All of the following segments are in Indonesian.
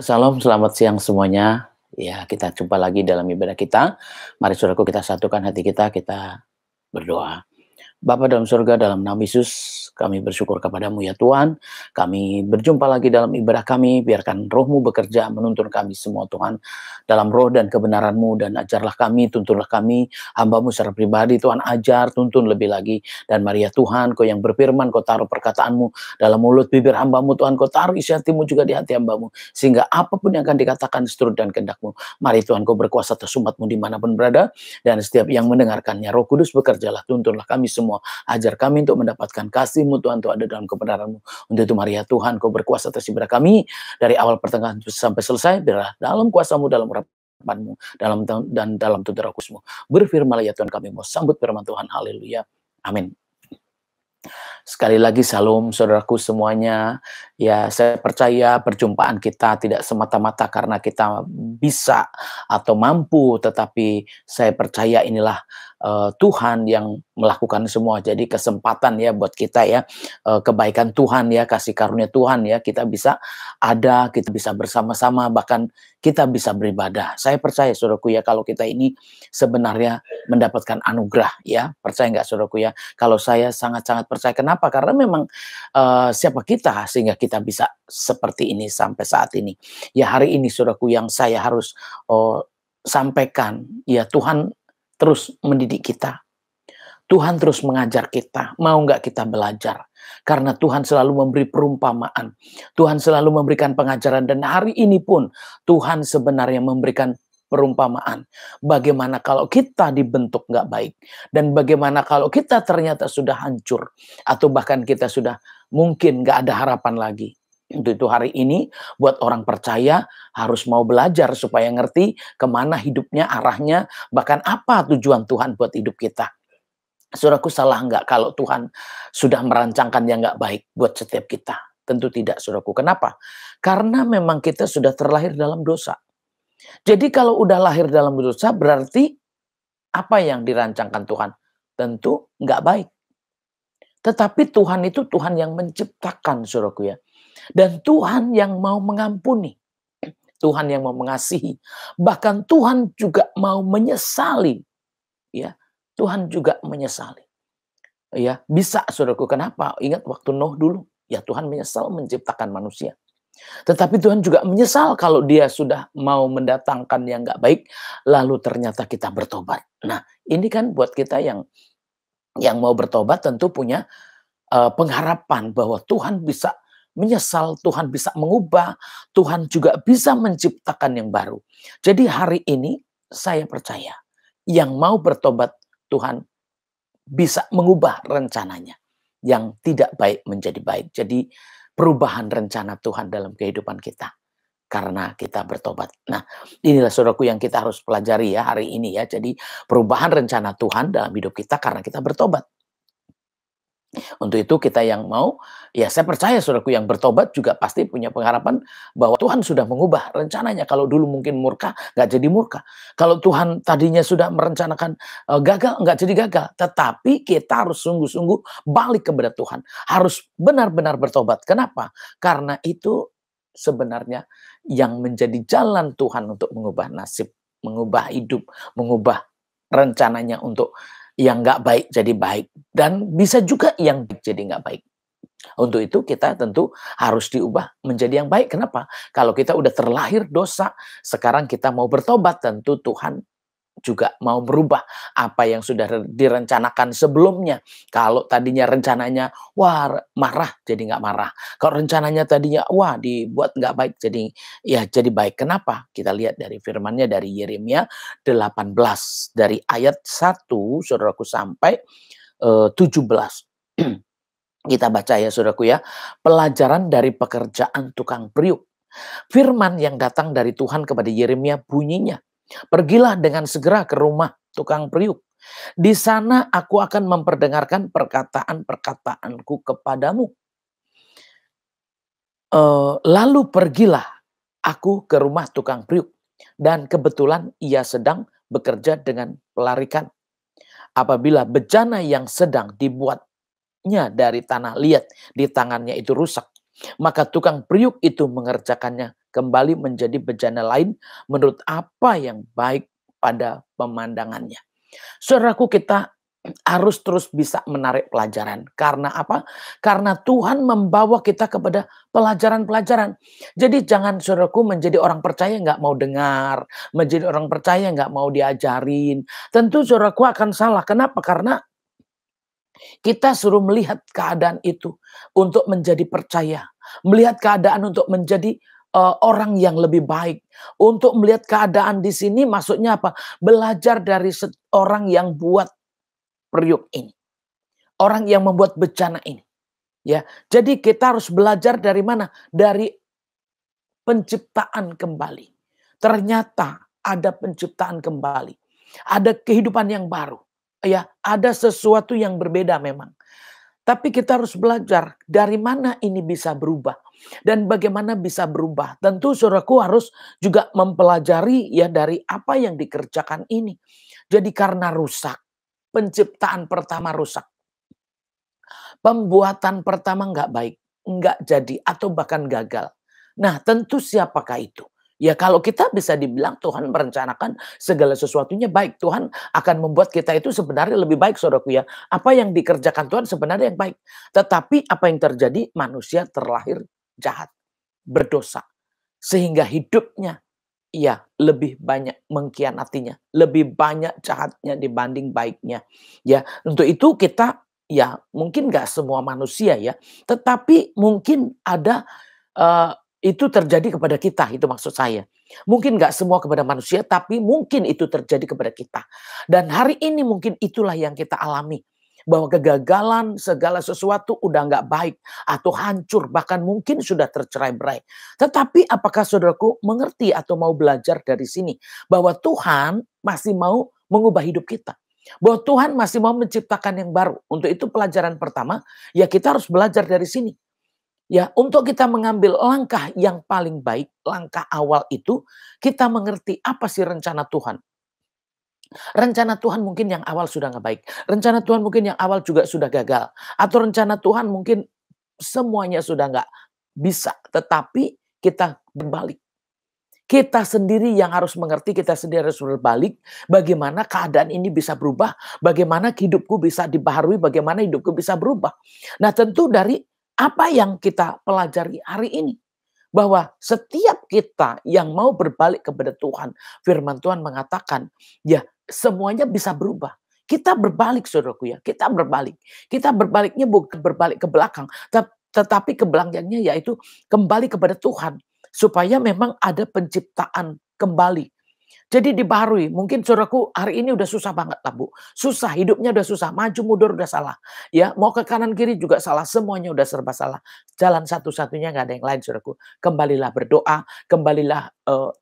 Salam, selamat siang semuanya. Ya, kita jumpa lagi dalam ibadah kita. Mari saudaraku kita satukan hati kita berdoa. Bapa dalam surga, dalam nama Yesus, kami bersyukur kepadamu ya Tuhan. Kami berjumpa lagi dalam ibadah kami, biarkan roh-Mu bekerja menuntun kami semua Tuhan. Dalam roh dan kebenaran-Mu, dan ajarlah kami, tuntunlah kami, hamba-Mu secara pribadi Tuhan, ajar, tuntun lebih lagi. Dan mari ya Tuhan, Kau yang berfirman, Kau taruh perkataan-Mu dalam mulut bibir hamba-Mu Tuhan, Kau taruh isi hati-Mu juga di hati hamba-Mu. Sehingga apapun yang akan dikatakan seturut dan kehendak-Mu. Mari Tuhan, Kau berkuasa atas umat-Mu dimanapun berada, dan setiap yang mendengarkannya, Roh Kudus bekerjalah, tuntunlah kami semua. Ajar kami untuk mendapatkan kasih-Mu Tuhan, untuk ada dalam kebenaran-Mu. Untuk itu mari ya Tuhan, Kau berkuasa atas ibadah kami dari awal pertengahan sampai selesai. Biarlah dalam kuasa-Mu, dalam urapan-Mu, dan dalam tuntunan Roh Kudus-Mu. Berfirmanlah ya Tuhan, kami mau sambut firman Tuhan. Haleluya. Amin. Sekali lagi salam saudaraku semuanya. Ya, saya percaya perjumpaan kita tidak semata-mata karena kita bisa atau mampu, tetapi saya percaya inilah Tuhan yang melakukan semua. Jadi kesempatan ya buat kita ya, kebaikan Tuhan ya, kasih karunia Tuhan ya, kita bisa ada, kita bisa bersama-sama, bahkan kita bisa beribadah. Saya percaya saudaraku ya, kalau kita ini sebenarnya mendapatkan anugerah ya. Percaya nggak saudaraku ya? Kalau saya sangat-sangat percaya. Kenapa? Karena memang siapa kita sehingga kita bisa seperti ini sampai saat ini. Ya, hari ini saudaraku yang saya harus sampaikan, ya Tuhan terus mendidik kita. Tuhan terus mengajar kita. Mau nggak kita belajar? Karena Tuhan selalu memberi perumpamaan. Tuhan selalu memberikan pengajaran. Dan hari ini pun Tuhan sebenarnya memberikan perumpamaan. Bagaimana kalau kita dibentuk nggak baik? Dan bagaimana kalau kita ternyata sudah hancur? Atau bahkan kita sudah mungkin nggak ada harapan lagi. Untuk itu hari ini buat orang percaya harus mau belajar supaya ngerti kemana hidupnya, arahnya, bahkan apa tujuan Tuhan buat hidup kita. Saudaraku, salah nggak kalau Tuhan sudah merancangkan yang nggak baik buat setiap kita? Tentu tidak, saudaraku. Kenapa? Karena memang kita sudah terlahir dalam dosa. Jadi kalau udah lahir dalam dosa berarti apa yang dirancangkan Tuhan? Tentu nggak baik. Tetapi Tuhan itu Tuhan yang menciptakan, saudaraku ya. Dan Tuhan yang mau mengampuni. Tuhan yang mau mengasihi. Bahkan Tuhan juga mau menyesali. Ya, Tuhan juga menyesali. Ya, bisa saudaraku. Kenapa? Ingat waktu Nuh dulu. Ya, Tuhan menyesal menciptakan manusia. Tetapi Tuhan juga menyesal kalau dia sudah mau mendatangkan yang nggak baik, lalu ternyata kita bertobat. Nah, ini kan buat kita yang mau bertobat tentu punya pengharapan bahwa Tuhan bisa menyesal, Tuhan bisa mengubah, Tuhan juga bisa menciptakan yang baru. Jadi hari ini saya percaya yang mau bertobat Tuhan bisa mengubah rencananya yang tidak baik menjadi baik. Jadi perubahan rencana Tuhan dalam kehidupan kita karena kita bertobat. Nah, inilah saudaraku yang kita harus pelajari ya hari ini ya. Jadi perubahan rencana Tuhan dalam hidup kita karena kita bertobat. Untuk itu kita yang mau, ya saya percaya saudaraku yang bertobat juga pasti punya pengharapan bahwa Tuhan sudah mengubah rencananya. Kalau dulu mungkin murka, nggak jadi murka. Kalau Tuhan tadinya sudah merencanakan gagal, nggak jadi gagal. Tetapi kita harus sungguh-sungguh balik kepada Tuhan. Harus benar-benar bertobat. Kenapa? Karena itu sebenarnya yang menjadi jalan Tuhan untuk mengubah nasib, mengubah hidup, mengubah rencananya untuk yang nggak baik jadi baik. Dan bisa juga yang baik jadi nggak baik. Untuk itu kita tentu harus diubah menjadi yang baik. Kenapa? Kalau kita udah terlahir dosa, sekarang kita mau bertobat, tentu Tuhan juga mau merubah apa yang sudah direncanakan sebelumnya. Kalau tadinya rencananya, wah marah jadi nggak marah. Kalau rencananya tadinya, wah dibuat nggak baik jadi ya jadi baik. Kenapa? Kita lihat dari firmannya dari Yeremia 18. Dari ayat 1, saudaraku, sampai 17. Kita baca ya saudaraku ya. Pelajaran dari pekerjaan tukang periuk. Firman yang datang dari Tuhan kepada Yeremia bunyinya, pergilah dengan segera ke rumah tukang periuk. Di sana aku akan memperdengarkan perkataan-perkataanku kepadamu. Lalu pergilah aku ke rumah tukang periuk. Dan kebetulan ia sedang bekerja dengan pelarikan. Apabila bejana yang sedang dibuatnya dari tanah liat di tangannya itu rusak, maka tukang periuk itu mengerjakannya kembali menjadi bejana lain menurut apa yang baik pada pemandangannya. Saudaraku, kita harus terus bisa menarik pelajaran. Karena apa? Karena Tuhan membawa kita kepada pelajaran-pelajaran. Jadi jangan saudaraku menjadi orang percaya nggak mau dengar, menjadi orang percaya nggak mau diajarin. Tentu saudaraku akan salah. Kenapa? Karena kita suruh melihat keadaan itu untuk menjadi percaya. Melihat keadaan untuk menjadi orang yang lebih baik. Untuk melihat keadaan di sini maksudnya apa? Belajar dari orang yang buat periuk ini. Orang yang membuat bencana ini. Ya, jadi kita harus belajar dari mana? Dari penciptaan kembali. Ternyata ada penciptaan kembali. Ada kehidupan yang baru. Ya, ada sesuatu yang berbeda memang. Tapi kita harus belajar dari mana ini bisa berubah dan bagaimana bisa berubah. Tentu saudaraku harus juga mempelajari ya dari apa yang dikerjakan ini. Jadi karena rusak, penciptaan pertama rusak. Pembuatan pertama nggak baik, nggak jadi atau bahkan gagal. Nah, tentu siapakah itu? Ya kalau kita bisa dibilang Tuhan merencanakan segala sesuatunya baik. Tuhan akan membuat kita itu sebenarnya lebih baik saudaraku ya. Apa yang dikerjakan Tuhan sebenarnya yang baik. Tetapi apa yang terjadi? Manusia terlahir jahat, berdosa. Sehingga hidupnya ya lebih banyak mengkhianatinya. Lebih banyak jahatnya dibanding baiknya. Ya untuk itu kita ya mungkin nggak semua manusia ya. Tetapi mungkin ada itu terjadi kepada kita, itu maksud saya. Mungkin nggak semua kepada manusia, tapi mungkin itu terjadi kepada kita. Dan hari ini mungkin itulah yang kita alami. Bahwa kegagalan segala sesuatu udah nggak baik atau hancur, bahkan mungkin sudah tercerai-berai. Tetapi apakah saudaraku mengerti atau mau belajar dari sini? Bahwa Tuhan masih mau mengubah hidup kita. Bahwa Tuhan masih mau menciptakan yang baru. Untuk itu pelajaran pertama, ya kita harus belajar dari sini. Ya, untuk kita mengambil langkah yang paling baik, langkah awal itu kita mengerti apa sih rencana Tuhan. Rencana Tuhan mungkin yang awal sudah nggak baik. Rencana Tuhan mungkin yang awal juga sudah gagal. Atau rencana Tuhan mungkin semuanya sudah nggak bisa. Tetapi kita berbalik. Kita sendiri yang harus mengerti, kita sendiri harus berbalik. Bagaimana keadaan ini bisa berubah. Bagaimana hidupku bisa dibaharui, bagaimana hidupku bisa berubah. Nah tentu dari apa yang kita pelajari hari ini. Bahwa setiap kita yang mau berbalik kepada Tuhan. Firman Tuhan mengatakan, ya semuanya bisa berubah. Kita berbalik saudaraku ya, kita berbalik. Kita berbaliknya bukan berbalik ke belakang. Tetapi ke belakangnya yaitu kembali kepada Tuhan. Supaya memang ada penciptaan kembali. Jadi dibaharui. Mungkin saudaraku hari ini udah susah banget lah Bu. Susah, hidupnya udah susah. Maju mundur udah salah. Ya, mau ke kanan kiri juga salah. Semuanya udah serba salah. Jalan satu-satunya nggak ada yang lain saudaraku. Kembalilah berdoa. Kembalilah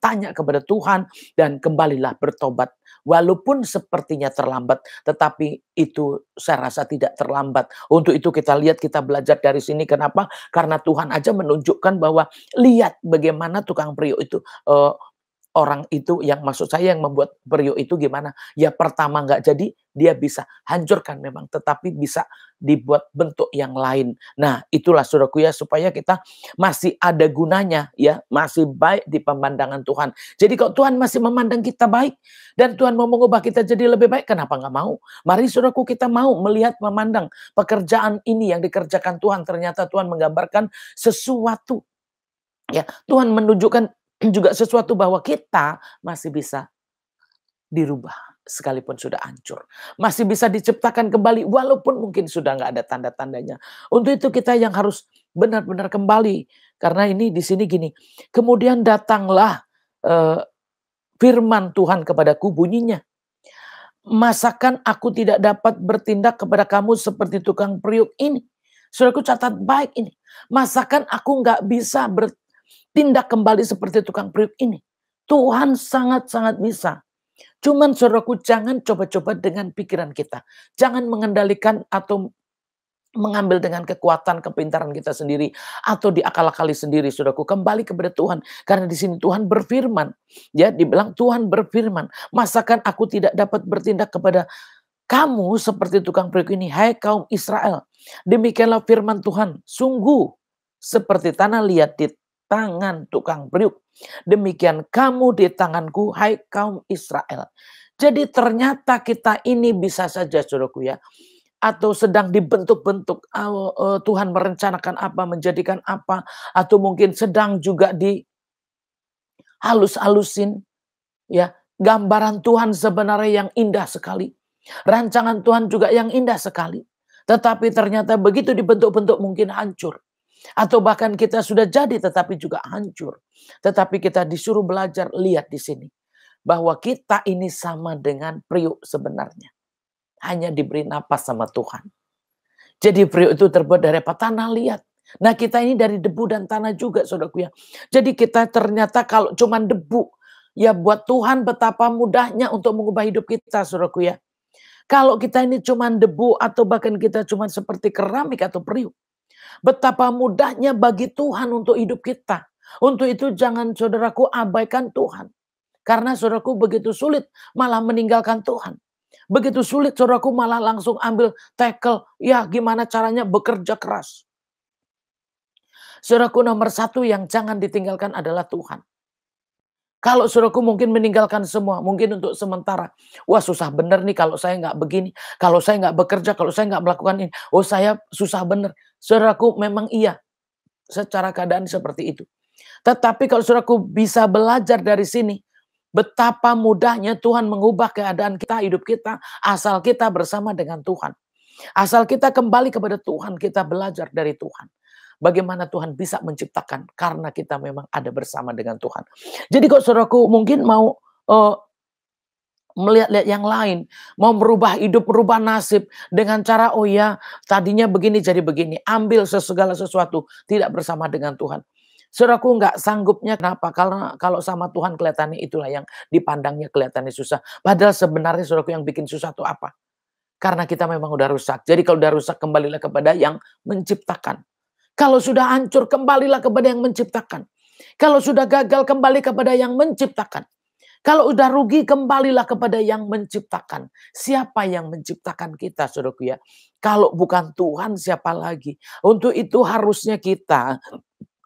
tanya kepada Tuhan. Dan kembalilah bertobat. Walaupun sepertinya terlambat. Tetapi itu saya rasa tidak terlambat. Untuk itu kita lihat, kita belajar dari sini. Kenapa? Karena Tuhan aja menunjukkan bahwa lihat bagaimana tukang periuk itu orang itu yang maksud saya yang membuat periuk itu gimana? Ya pertama nggak jadi, dia bisa hancurkan memang. Tetapi bisa dibuat bentuk yang lain. Nah itulah saudaraku ya, supaya kita masih ada gunanya ya. Masih baik di pemandangan Tuhan. Jadi kalau Tuhan masih memandang kita baik. Dan Tuhan mau mengubah kita jadi lebih baik, kenapa nggak mau? Mari saudaraku kita mau melihat, memandang pekerjaan ini yang dikerjakan Tuhan. Ternyata Tuhan menggambarkan sesuatu. Ya, Tuhan menunjukkan juga sesuatu bahwa kita masih bisa dirubah sekalipun sudah hancur. Masih bisa diciptakan kembali walaupun mungkin sudah nggak ada tanda-tandanya. Untuk itu kita yang harus benar-benar kembali. Karena ini di sini gini, kemudian datanglah firman Tuhan kepadaku, bunyinya, masakan aku tidak dapat bertindak kepada kamu seperti tukang periuk ini. Saudaraku catat baik ini. Masakan aku nggak bisa bertindak kembali seperti tukang periuk ini. Tuhan sangat-sangat bisa. Cuman saudaraku jangan coba-coba dengan pikiran kita. Jangan mengendalikan atau mengambil dengan kekuatan, kepintaran kita sendiri. Atau diakal-akali sendiri saudaraku. Kembali kepada Tuhan. Karena di sini Tuhan berfirman. Ya, dibilang Tuhan berfirman. Masakan aku tidak dapat bertindak kepada kamu seperti tukang periuk ini. Hai kaum Israel. Demikianlah firman Tuhan. Sungguh seperti tanah liat di tangan tukang periuk. Demikian kamu di tanganku, hai kaum Israel. Jadi ternyata kita ini bisa saja, saudaraku ya, atau sedang dibentuk-bentuk, Tuhan merencanakan apa, menjadikan apa, atau mungkin sedang juga dihalus-halusin, ya. Gambaran Tuhan sebenarnya yang indah sekali. Rancangan Tuhan juga yang indah sekali. Tetapi ternyata begitu dibentuk-bentuk mungkin hancur. Atau bahkan kita sudah jadi tetapi juga hancur. Tetapi kita disuruh belajar, lihat di sini. Bahwa kita ini sama dengan periuk sebenarnya. Hanya diberi napas sama Tuhan. Jadi periuk itu terbuat dari apa? Tanah liat. Nah kita ini dari debu dan tanah juga, saudaraku ya. Jadi kita ternyata kalau cuma debu, ya buat Tuhan betapa mudahnya untuk mengubah hidup kita, saudaraku ya. Kalau kita ini cuma debu atau bahkan kita cuma seperti keramik atau periuk, betapa mudahnya bagi Tuhan untuk hidup kita. Untuk itu jangan saudaraku abaikan Tuhan. Karena saudaraku begitu sulit malah meninggalkan Tuhan. Begitu sulit saudaraku malah langsung ambil tackle. Ya gimana caranya bekerja keras. Saudaraku nomor satu yang jangan ditinggalkan adalah Tuhan. Kalau saudaraku mungkin meninggalkan semua, mungkin untuk sementara. Wah susah bener nih kalau saya nggak begini. Kalau saya nggak bekerja, kalau saya nggak melakukan ini. Oh saya susah bener. Saudaraku memang iya. Secara keadaan seperti itu. Tetapi kalau saudaraku bisa belajar dari sini. Betapa mudahnya Tuhan mengubah keadaan kita, hidup kita. Asal kita bersama dengan Tuhan. Asal kita kembali kepada Tuhan, kita belajar dari Tuhan. Bagaimana Tuhan bisa menciptakan karena kita memang ada bersama dengan Tuhan. Jadi kok saudaraku mungkin mau melihat-lihat yang lain, mau merubah hidup, merubah nasib dengan cara oh ya tadinya begini jadi begini, ambil segala sesuatu tidak bersama dengan Tuhan. Saudaraku nggak sanggupnya kenapa? Karena kalau sama Tuhan kelihatannya itulah yang dipandangnya kelihatannya susah. Padahal sebenarnya saudaraku yang bikin susah itu apa? Karena kita memang udah rusak. Jadi kalau udah rusak kembalilah kepada yang menciptakan. Kalau sudah hancur, kembalilah kepada yang menciptakan. Kalau sudah gagal, kembali kepada yang menciptakan. Kalau udah rugi, kembalilah kepada yang menciptakan. Siapa yang menciptakan kita, saudaraku ya? Kalau bukan Tuhan, siapa lagi? Untuk itu harusnya kita,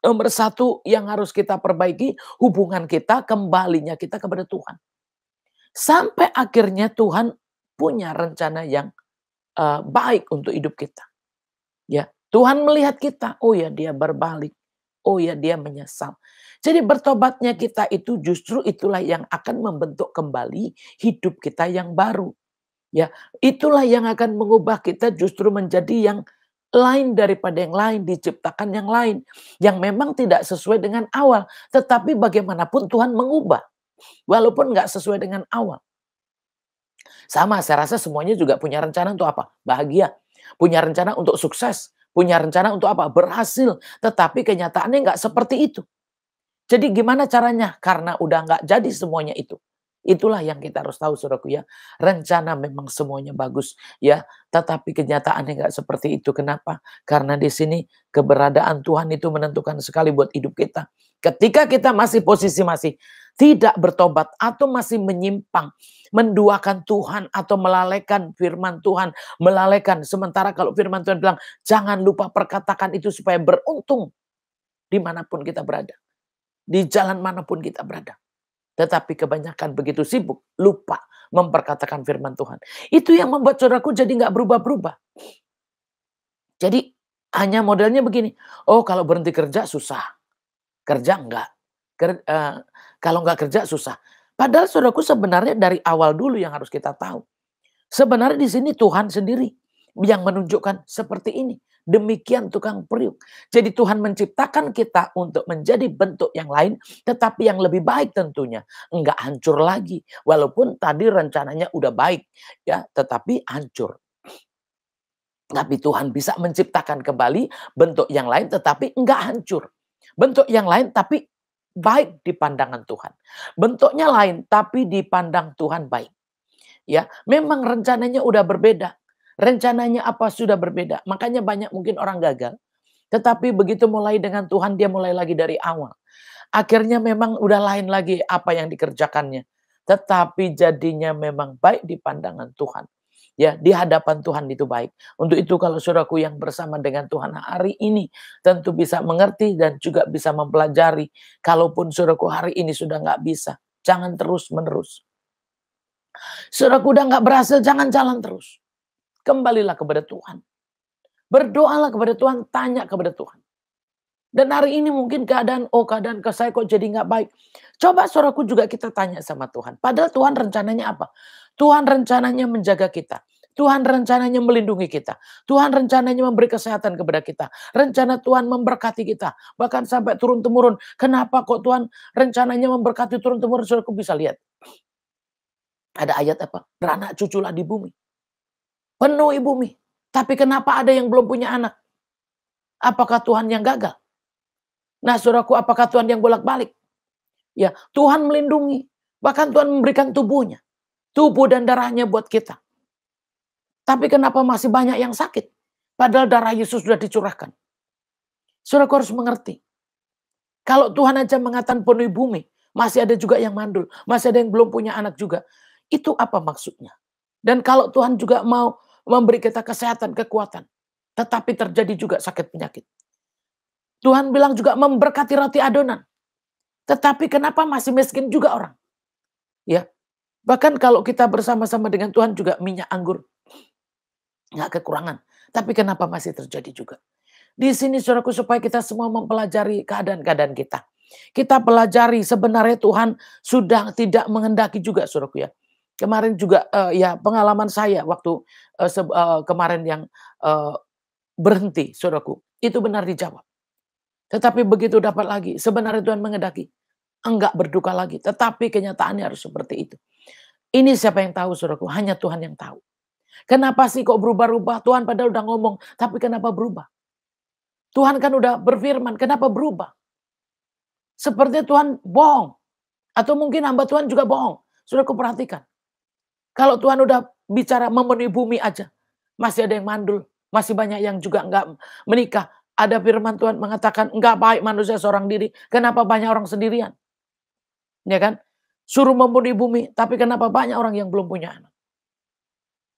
nomor satu yang harus kita perbaiki, hubungan kita, kembalinya kita kepada Tuhan. Sampai akhirnya Tuhan punya rencana yang baik untuk hidup kita. Ya, Tuhan melihat kita, oh ya dia berbalik, oh ya dia menyesal. Jadi bertobatnya kita itu justru itulah yang akan membentuk kembali hidup kita yang baru. Ya, itulah yang akan mengubah kita justru menjadi yang lain daripada yang lain, diciptakan yang lain. Yang memang tidak sesuai dengan awal. Tetapi bagaimanapun Tuhan mengubah. Walaupun nggak sesuai dengan awal. Sama, saya rasa semuanya juga punya rencana untuk apa? Bahagia. Punya rencana untuk sukses. Punya rencana untuk apa? Berhasil. Tetapi kenyataannya nggak seperti itu. Jadi gimana caranya? Karena udah nggak jadi semuanya itu. Itulah yang kita harus tahu, saudaraku ya. Rencana memang semuanya bagus ya, tetapi kenyataannya nggak seperti itu. Kenapa? Karena di sini keberadaan Tuhan itu menentukan sekali buat hidup kita. Ketika kita masih posisi masih tidak bertobat atau masih menyimpang, menduakan Tuhan atau melalaikan firman Tuhan, melalaikan. Sementara kalau firman Tuhan bilang, jangan lupa perkatakan itu supaya beruntung dimanapun kita berada. Di jalan manapun kita berada. Tetapi kebanyakan begitu sibuk, lupa memperkatakan firman Tuhan. Itu yang membuat saudaraku jadi nggak berubah-berubah. Jadi hanya modelnya begini, oh kalau berhenti kerja susah, kerja enggak. Kalau nggak kerja susah. Padahal saudaraku sebenarnya dari awal dulu yang harus kita tahu. Sebenarnya di sini Tuhan sendiri yang menunjukkan seperti ini. Demikian tukang periuk. Jadi Tuhan menciptakan kita untuk menjadi bentuk yang lain, tetapi yang lebih baik tentunya. Enggak hancur lagi. Walaupun tadi rencananya udah baik, ya, tetapi hancur. Tapi Tuhan bisa menciptakan kembali bentuk yang lain, tetapi enggak hancur. Bentuk yang lain, tapi baik di pandangan Tuhan. Bentuknya lain, tapi dipandang Tuhan baik. Ya, memang rencananya udah berbeda. Rencananya apa sudah berbeda. Makanya banyak mungkin orang gagal. Tetapi begitu mulai dengan Tuhan, dia mulai lagi dari awal. Akhirnya memang udah lain lagi apa yang dikerjakannya. Tetapi jadinya memang baik di pandangan Tuhan. Ya, di hadapan Tuhan itu baik. Untuk itu kalau saudaraku yang bersama dengan Tuhan hari ini tentu bisa mengerti dan juga bisa mempelajari. Kalaupun saudaraku hari ini sudah nggak bisa, jangan terus-menerus. Saudaraku udah nggak berhasil, jangan jalan terus. Kembalilah kepada Tuhan. Berdoalah kepada Tuhan, tanya kepada Tuhan. Dan hari ini mungkin keadaan ke saya kok jadi nggak baik. Coba saudaraku juga kita tanya sama Tuhan. Padahal Tuhan rencananya apa? Tuhan rencananya menjaga kita. Tuhan rencananya melindungi kita. Tuhan rencananya memberi kesehatan kepada kita. Rencana Tuhan memberkati kita. Bahkan sampai turun-temurun. Kenapa kok Tuhan rencananya memberkati turun-temurun? Saudaraku bisa lihat. Ada ayat apa? Beranak cuculah di bumi. Penuhi bumi. Tapi kenapa ada yang belum punya anak? Apakah Tuhan yang gagal? Nah, saudaraku, apakah Tuhan yang bolak-balik? Ya, Tuhan melindungi. Bahkan Tuhan memberikan tubuhnya. Tubuh dan darahnya buat kita. Tapi kenapa masih banyak yang sakit? Padahal darah Yesus sudah dicurahkan. Saudaraku harus mengerti. Kalau Tuhan aja mengatakan penuhi bumi, masih ada juga yang mandul. Masih ada yang belum punya anak juga. Itu apa maksudnya? Dan kalau Tuhan juga mau memberi kita kesehatan, kekuatan. Tetapi terjadi juga sakit penyakit. Tuhan bilang juga memberkati roti adonan. Tetapi kenapa masih miskin juga orang? Ya. Bahkan kalau kita bersama-sama dengan Tuhan juga minyak anggur. Nggak kekurangan. Tapi kenapa masih terjadi juga? Di sini saudaraku supaya kita semua mempelajari keadaan-keadaan kita. Kita pelajari sebenarnya Tuhan sudah tidak menghendaki juga saudaraku ya. Kemarin juga ya pengalaman saya waktu kemarin yang berhenti saudaraku. Itu benar dijawab. Tetapi begitu dapat lagi, sebenarnya Tuhan menghendaki enggak berduka lagi. Tetapi kenyataannya harus seperti itu. Ini siapa yang tahu saudaraku? Hanya Tuhan yang tahu. Kenapa sih kok berubah-ubah? Tuhan padahal udah ngomong, tapi kenapa berubah? Tuhan kan udah berfirman, kenapa berubah? Seperti Tuhan bohong. Atau mungkin hamba Tuhan juga bohong. Saudaraku perhatikan. Kalau Tuhan udah bicara memenuhi bumi aja, masih ada yang mandul. Masih banyak yang juga enggak menikah. Ada firman Tuhan mengatakan, enggak baik manusia seorang diri. Kenapa banyak orang sendirian? Ya kan? Suruh memenuhi bumi, tapi kenapa banyak orang yang belum punya anak?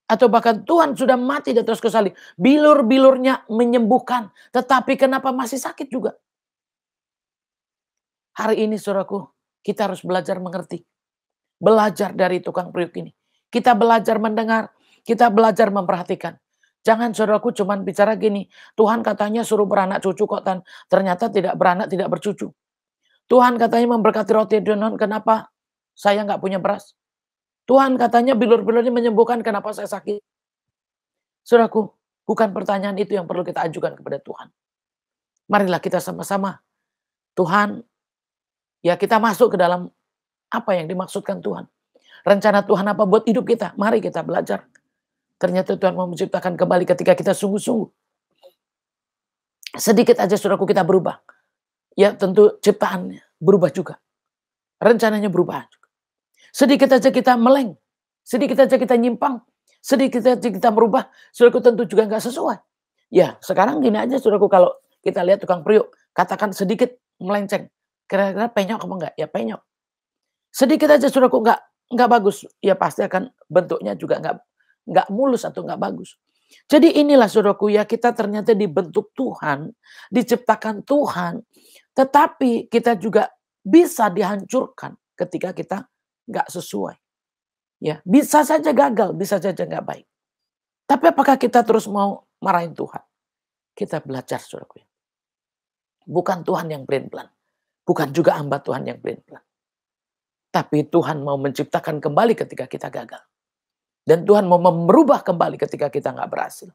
Atau bahkan Tuhan sudah mati di atas kayu salib. Bilur-bilurnya menyembuhkan. Tetapi kenapa masih sakit juga? Hari ini saudaraku, kita harus belajar mengerti. Belajar dari tukang periuk ini. Kita belajar mendengar. Kita belajar memperhatikan. Jangan saudaraku cuman bicara gini, Tuhan katanya suruh beranak cucu kok ternyata tidak beranak, tidak bercucu. Tuhan katanya memberkati roti adonan, kenapa saya nggak punya beras? Tuhan katanya bilur-bilurnya menyembuhkan, kenapa saya sakit? Saudaraku, bukan pertanyaan itu yang perlu kita ajukan kepada Tuhan. Marilah kita sama-sama, Tuhan, ya kita masuk ke dalam apa yang dimaksudkan Tuhan. Rencana Tuhan apa buat hidup kita? Mari kita belajar. Ternyata Tuhan mau menciptakan kembali ketika kita sungguh-sungguh. Sedikit aja saudaraku kita berubah. Ya tentu ciptaannya berubah juga. Rencananya berubah juga. Sedikit aja kita meleng. Sedikit aja kita nyimpang. Sedikit aja kita berubah. Saudaraku tentu juga nggak sesuai. Ya sekarang gini aja saudaraku kalau kita lihat tukang periuk. Katakan sedikit melenceng. Kira-kira penyok apa enggak? Ya penyok. Sedikit aja saudaraku nggak bagus. Ya pasti akan bentuknya juga nggak mulus atau nggak bagus. Jadi inilah saudaraku ya kita ternyata dibentuk Tuhan, diciptakan Tuhan, tetapi kita juga bisa dihancurkan ketika kita nggak sesuai. Ya bisa saja gagal, bisa saja nggak baik. Tapi apakah kita terus mau marahin Tuhan? Kita belajar saudaraku. Bukan Tuhan yang plan, bukan juga hamba Tuhan yang plan. Tapi Tuhan mau menciptakan kembali ketika kita gagal. Dan Tuhan mau merubah kembali ketika kita nggak berhasil.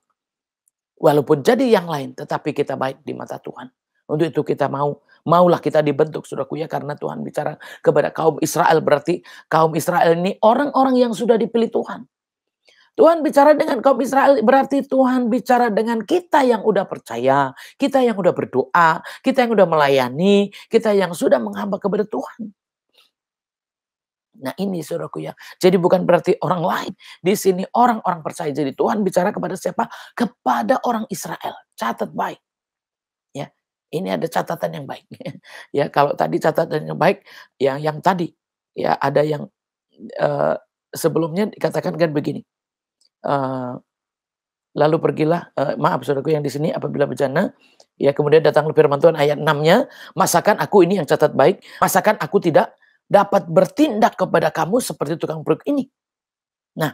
Walaupun jadi yang lain, tetapi kita baik di mata Tuhan. Untuk itu kita maulah kita dibentuk saudaraku ya. Karena Tuhan bicara kepada kaum Israel, berarti kaum Israel ini orang-orang yang sudah dipilih Tuhan. Tuhan bicara dengan kaum Israel, berarti Tuhan bicara dengan kita yang udah percaya, kita yang udah berdoa, kita yang udah melayani, kita yang sudah menghamba kepada Tuhan. Nah ini saudaraku ya. Jadi bukan berarti orang lain. Di sini orang-orang percaya. Jadi Tuhan bicara kepada siapa? Kepada orang Israel. Catat baik. Ya, ini ada catatan yang baik. Ya, kalau tadi catatan yang baik, yang tadi ya ada yang sebelumnya dikatakan kan begini. eee, lalu pergilah, maaf saudaraku yang di sini apabila bencana, ya kemudian datang firman Tuhan ayat 6-nya, "Masakan aku," ini yang catat baik, "masakan aku tidak dapat bertindak kepada kamu seperti tukang peruk ini?" Nah,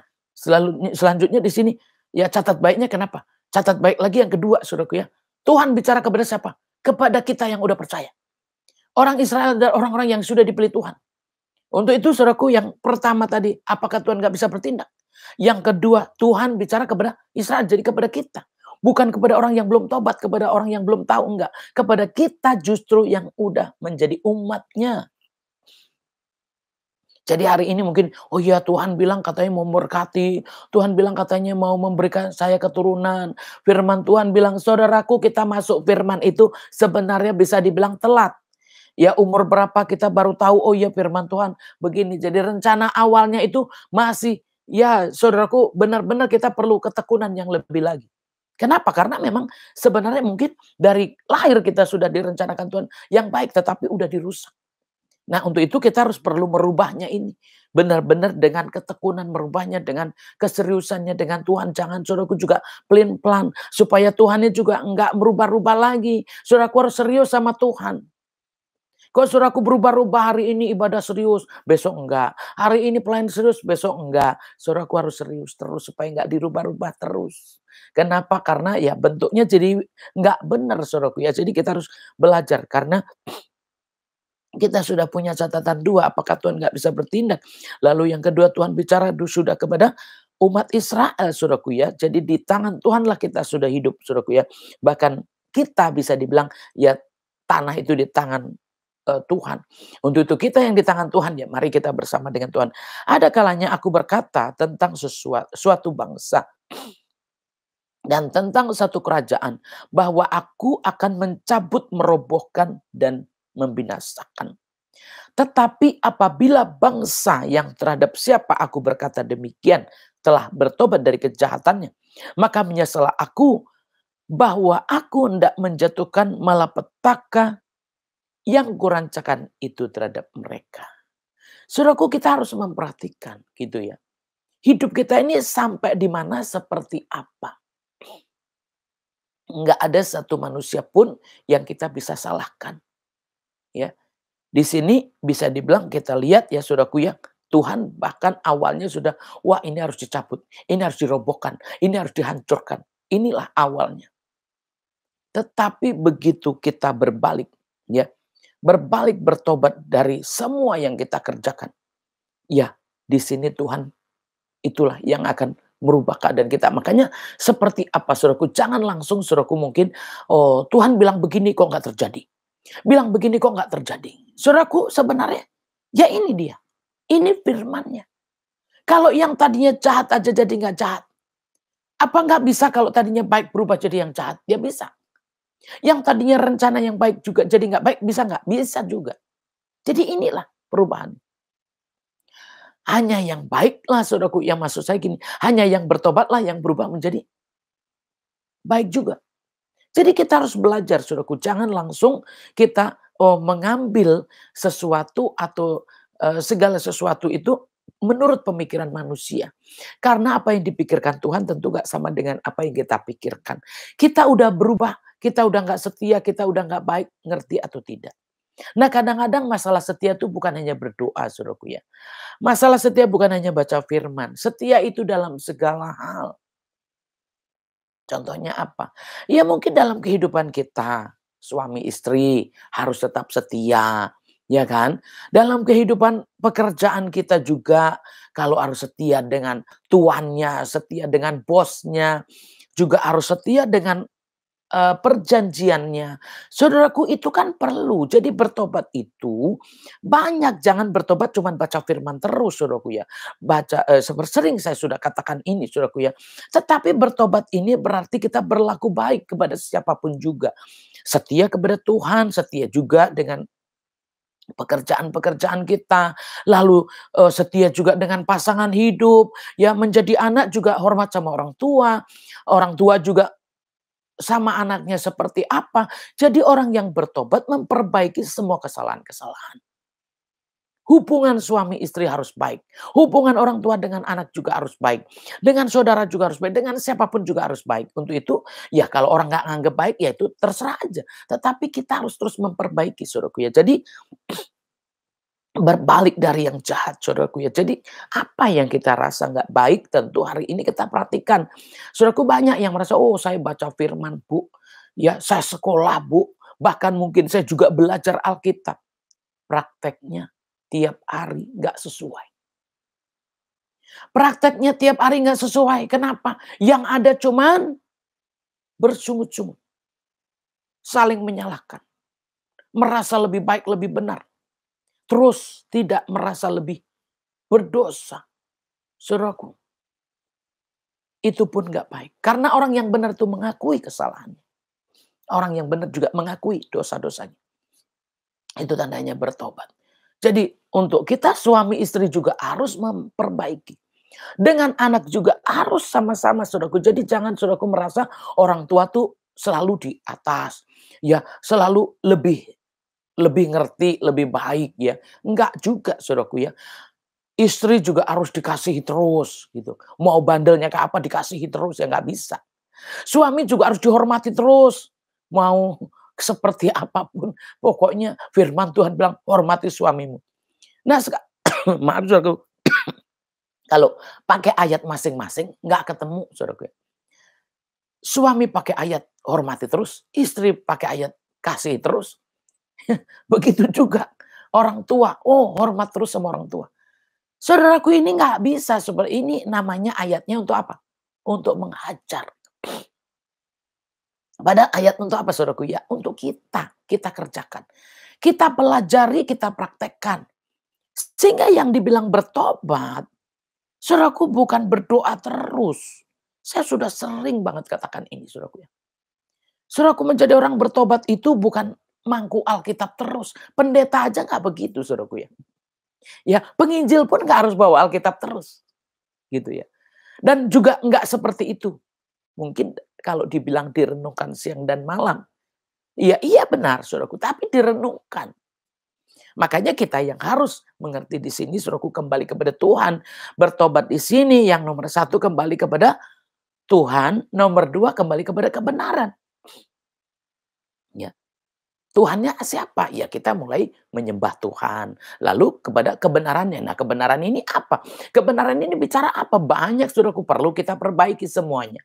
selanjutnya di sini, ya catat baiknya kenapa? Catat baik lagi yang kedua saudaraku ya, Tuhan bicara kepada siapa? Kepada kita yang udah percaya. Orang Israel adalah orang-orang yang sudah dipilih Tuhan. Untuk itu saudaraku yang pertama tadi, apakah Tuhan nggak bisa bertindak? Yang kedua, Tuhan bicara kepada Israel, jadi kepada kita. Bukan kepada orang yang belum tobat, kepada orang yang belum tahu, enggak. Kepada kita justru yang udah menjadi umatnya. Jadi hari ini mungkin, oh iya Tuhan bilang katanya mau memberkati, Tuhan bilang katanya mau memberikan saya keturunan. Firman Tuhan bilang, saudaraku kita masuk firman itu sebenarnya bisa dibilang telat. Ya umur berapa kita baru tahu, oh iya firman Tuhan begini. Jadi rencana awalnya itu masih, ya saudaraku benar-benar kita perlu ketekunan yang lebih lagi. Kenapa? Karena memang sebenarnya mungkin dari lahir kita sudah direncanakan Tuhan yang baik tetapi udah dirusak. Nah untuk itu kita harus perlu merubahnya ini. Benar-benar dengan ketekunan merubahnya, dengan keseriusannya dengan Tuhan. Jangan saudaraku juga pelin-pelan. Supaya Tuhannya juga enggak merubah-rubah lagi. Saudaraku harus serius sama Tuhan. Kok saudaraku berubah-ubah, hari ini ibadah serius, besok enggak. Hari ini pelayan serius, besok enggak. Saudaraku harus serius terus supaya enggak dirubah-rubah terus. Kenapa? Karena ya bentuknya jadi enggak benar saudaraku ya. Jadi kita harus belajar karena kita sudah punya catatan dua, apakah Tuhan nggak bisa bertindak? Lalu yang kedua Tuhan bicara sudah kepada umat Israel, saudaraku ya. Jadi di tangan Tuhanlah kita sudah hidup, saudaraku ya. Bahkan kita bisa dibilang ya tanah itu di tangan Tuhan. Untuk itu kita yang di tangan Tuhan ya, mari kita bersama dengan Tuhan. Ada kalanya aku berkata tentang suatu bangsa dan tentang satu kerajaan bahwa aku akan mencabut, merobohkan dan membinasakan. Tetapi apabila bangsa yang terhadap siapa aku berkata demikian telah bertobat dari kejahatannya, maka menyesallah aku bahwa aku hendak menjatuhkan malapetaka yang kurancakan itu terhadap mereka. Saudaraku kita harus memperhatikan gitu ya. Hidup kita ini sampai di mana seperti apa. Enggak ada satu manusia pun yang kita bisa salahkan. Ya. Di sini bisa dibilang kita lihat ya saudaraku ya, Tuhan bahkan awalnya sudah, wah ini harus dicabut, ini harus dirobohkan, ini harus dihancurkan. Inilah awalnya. Tetapi begitu kita berbalik, ya, berbalik bertobat dari semua yang kita kerjakan, ya di sini Tuhan itulah yang akan merubah keadaan kita. Makanya seperti apa saudaraku, jangan langsung saudaraku mungkin, oh Tuhan bilang begini kok nggak terjadi. Bilang begini kok nggak terjadi. Saudaraku sebenarnya ya ini dia. Ini firmannya. Kalau yang tadinya jahat aja jadi nggak jahat. Apa nggak bisa kalau tadinya baik berubah jadi yang jahat? Ya bisa. Yang tadinya rencana yang baik juga jadi nggak baik, bisa nggak? Bisa juga. Jadi inilah perubahan. Hanya yang baiklah saudaraku, yang maksud saya gini, hanya yang bertobatlah yang berubah menjadi baik juga. Jadi kita harus belajar saudaraku, jangan langsung kita mengambil sesuatu atau segala sesuatu itu menurut pemikiran manusia. Karena apa yang dipikirkan Tuhan tentu gak sama dengan apa yang kita pikirkan. Kita udah berubah, kita udah gak setia, kita udah gak baik, ngerti atau tidak. Nah kadang-kadang masalah setia itu bukan hanya berdoa saudaraku ya. Masalah setia bukan hanya baca firman. Setia itu dalam segala hal. Contohnya apa? Ya mungkin dalam kehidupan kita, suami istri harus tetap setia, ya kan? Dalam kehidupan pekerjaan kita juga, kalau harus setia dengan tuannya, setia dengan bosnya, juga harus setia dengan perjanjiannya. Saudaraku itu kan perlu. Jadi bertobat itu banyak, jangan bertobat cuma baca firman terus saudaraku ya. Baca sering saya sudah katakan ini saudaraku ya. Tetapi bertobat ini berarti kita berlaku baik kepada siapapun juga. Setia kepada Tuhan, setia juga dengan pekerjaan-pekerjaan kita, lalu setia juga dengan pasangan hidup, ya menjadi anak juga hormat sama orang tua juga sama anaknya seperti apa. Jadi orang yang bertobat memperbaiki semua kesalahan-kesalahan. Hubungan suami istri harus baik. Hubungan orang tua dengan anak juga harus baik. Dengan saudara juga harus baik. Dengan siapapun juga harus baik. Untuk itu, ya kalau orang nggak nganggap baik, ya itu terserah aja. Tetapi kita harus terus memperbaiki, saudaraku ya. Jadi berbalik dari yang jahat, saudaraku ya. Jadi apa yang kita rasa nggak baik, tentu hari ini kita perhatikan. Saudaraku, banyak yang merasa, oh saya baca firman Bu, ya saya sekolah Bu, bahkan mungkin saya juga belajar Alkitab. Prakteknya tiap hari nggak sesuai. Prakteknya tiap hari nggak sesuai. Kenapa? Yang ada cuman bersungut-sungut. Saling menyalahkan. Merasa lebih baik, lebih benar. Terus tidak merasa lebih berdosa. Saudaraku, itu pun nggak baik. Karena orang yang benar itu mengakui kesalahannya. Orang yang benar juga mengakui dosa-dosanya. Itu tandanya bertobat. Jadi untuk kita suami istri juga harus memperbaiki. Dengan anak juga harus sama-sama, saudaraku. Jadi jangan saudaraku merasa orang tua tuh selalu di atas. Ya, selalu lebih ngerti, lebih baik ya. Enggak juga saudaraku ya. Istri juga harus dikasihi terus gitu. Mau bandelnya ke apa dikasihi terus ya nggak bisa. Suami juga harus dihormati terus. Mau seperti apapun. Pokoknya firman Tuhan bilang hormati suamimu. Nah, maaf saudaraku. Kalau pakai ayat masing-masing nggak ketemu saudaraku ya. Suami pakai ayat hormati terus, istri pakai ayat kasih terus. Begitu juga orang tua, oh hormat terus sama orang tua. Saudaraku, ini nggak bisa seperti ini, namanya ayatnya untuk apa? Untuk menghajar. Pada ayat untuk apa saudaraku ya? Untuk kita kerjakan. Kita pelajari, kita praktekkan. Sehingga yang dibilang bertobat, saudaraku bukan berdoa terus. Saya sudah sering banget katakan ini saudaraku ya. Saudaraku, menjadi orang bertobat itu bukan mangku Alkitab terus. Pendeta aja nggak begitu saudaraku ya. Ya, penginjil pun nggak harus bawa Alkitab terus. Gitu ya. Dan juga nggak seperti itu. Mungkin kalau dibilang direnungkan siang dan malam. Ya iya benar saudaraku, tapi direnungkan. Makanya kita yang harus mengerti di sini, saudaraku, kembali kepada Tuhan. Bertobat di sini yang nomor satu kembali kepada Tuhan, nomor dua kembali kepada kebenaran. Ya. Tuhannya siapa? Ya kita mulai menyembah Tuhan. Lalu kepada kebenarannya. Nah kebenaran ini apa? Kebenaran ini bicara apa? Banyak saudaraku, perlu kita perbaiki semuanya.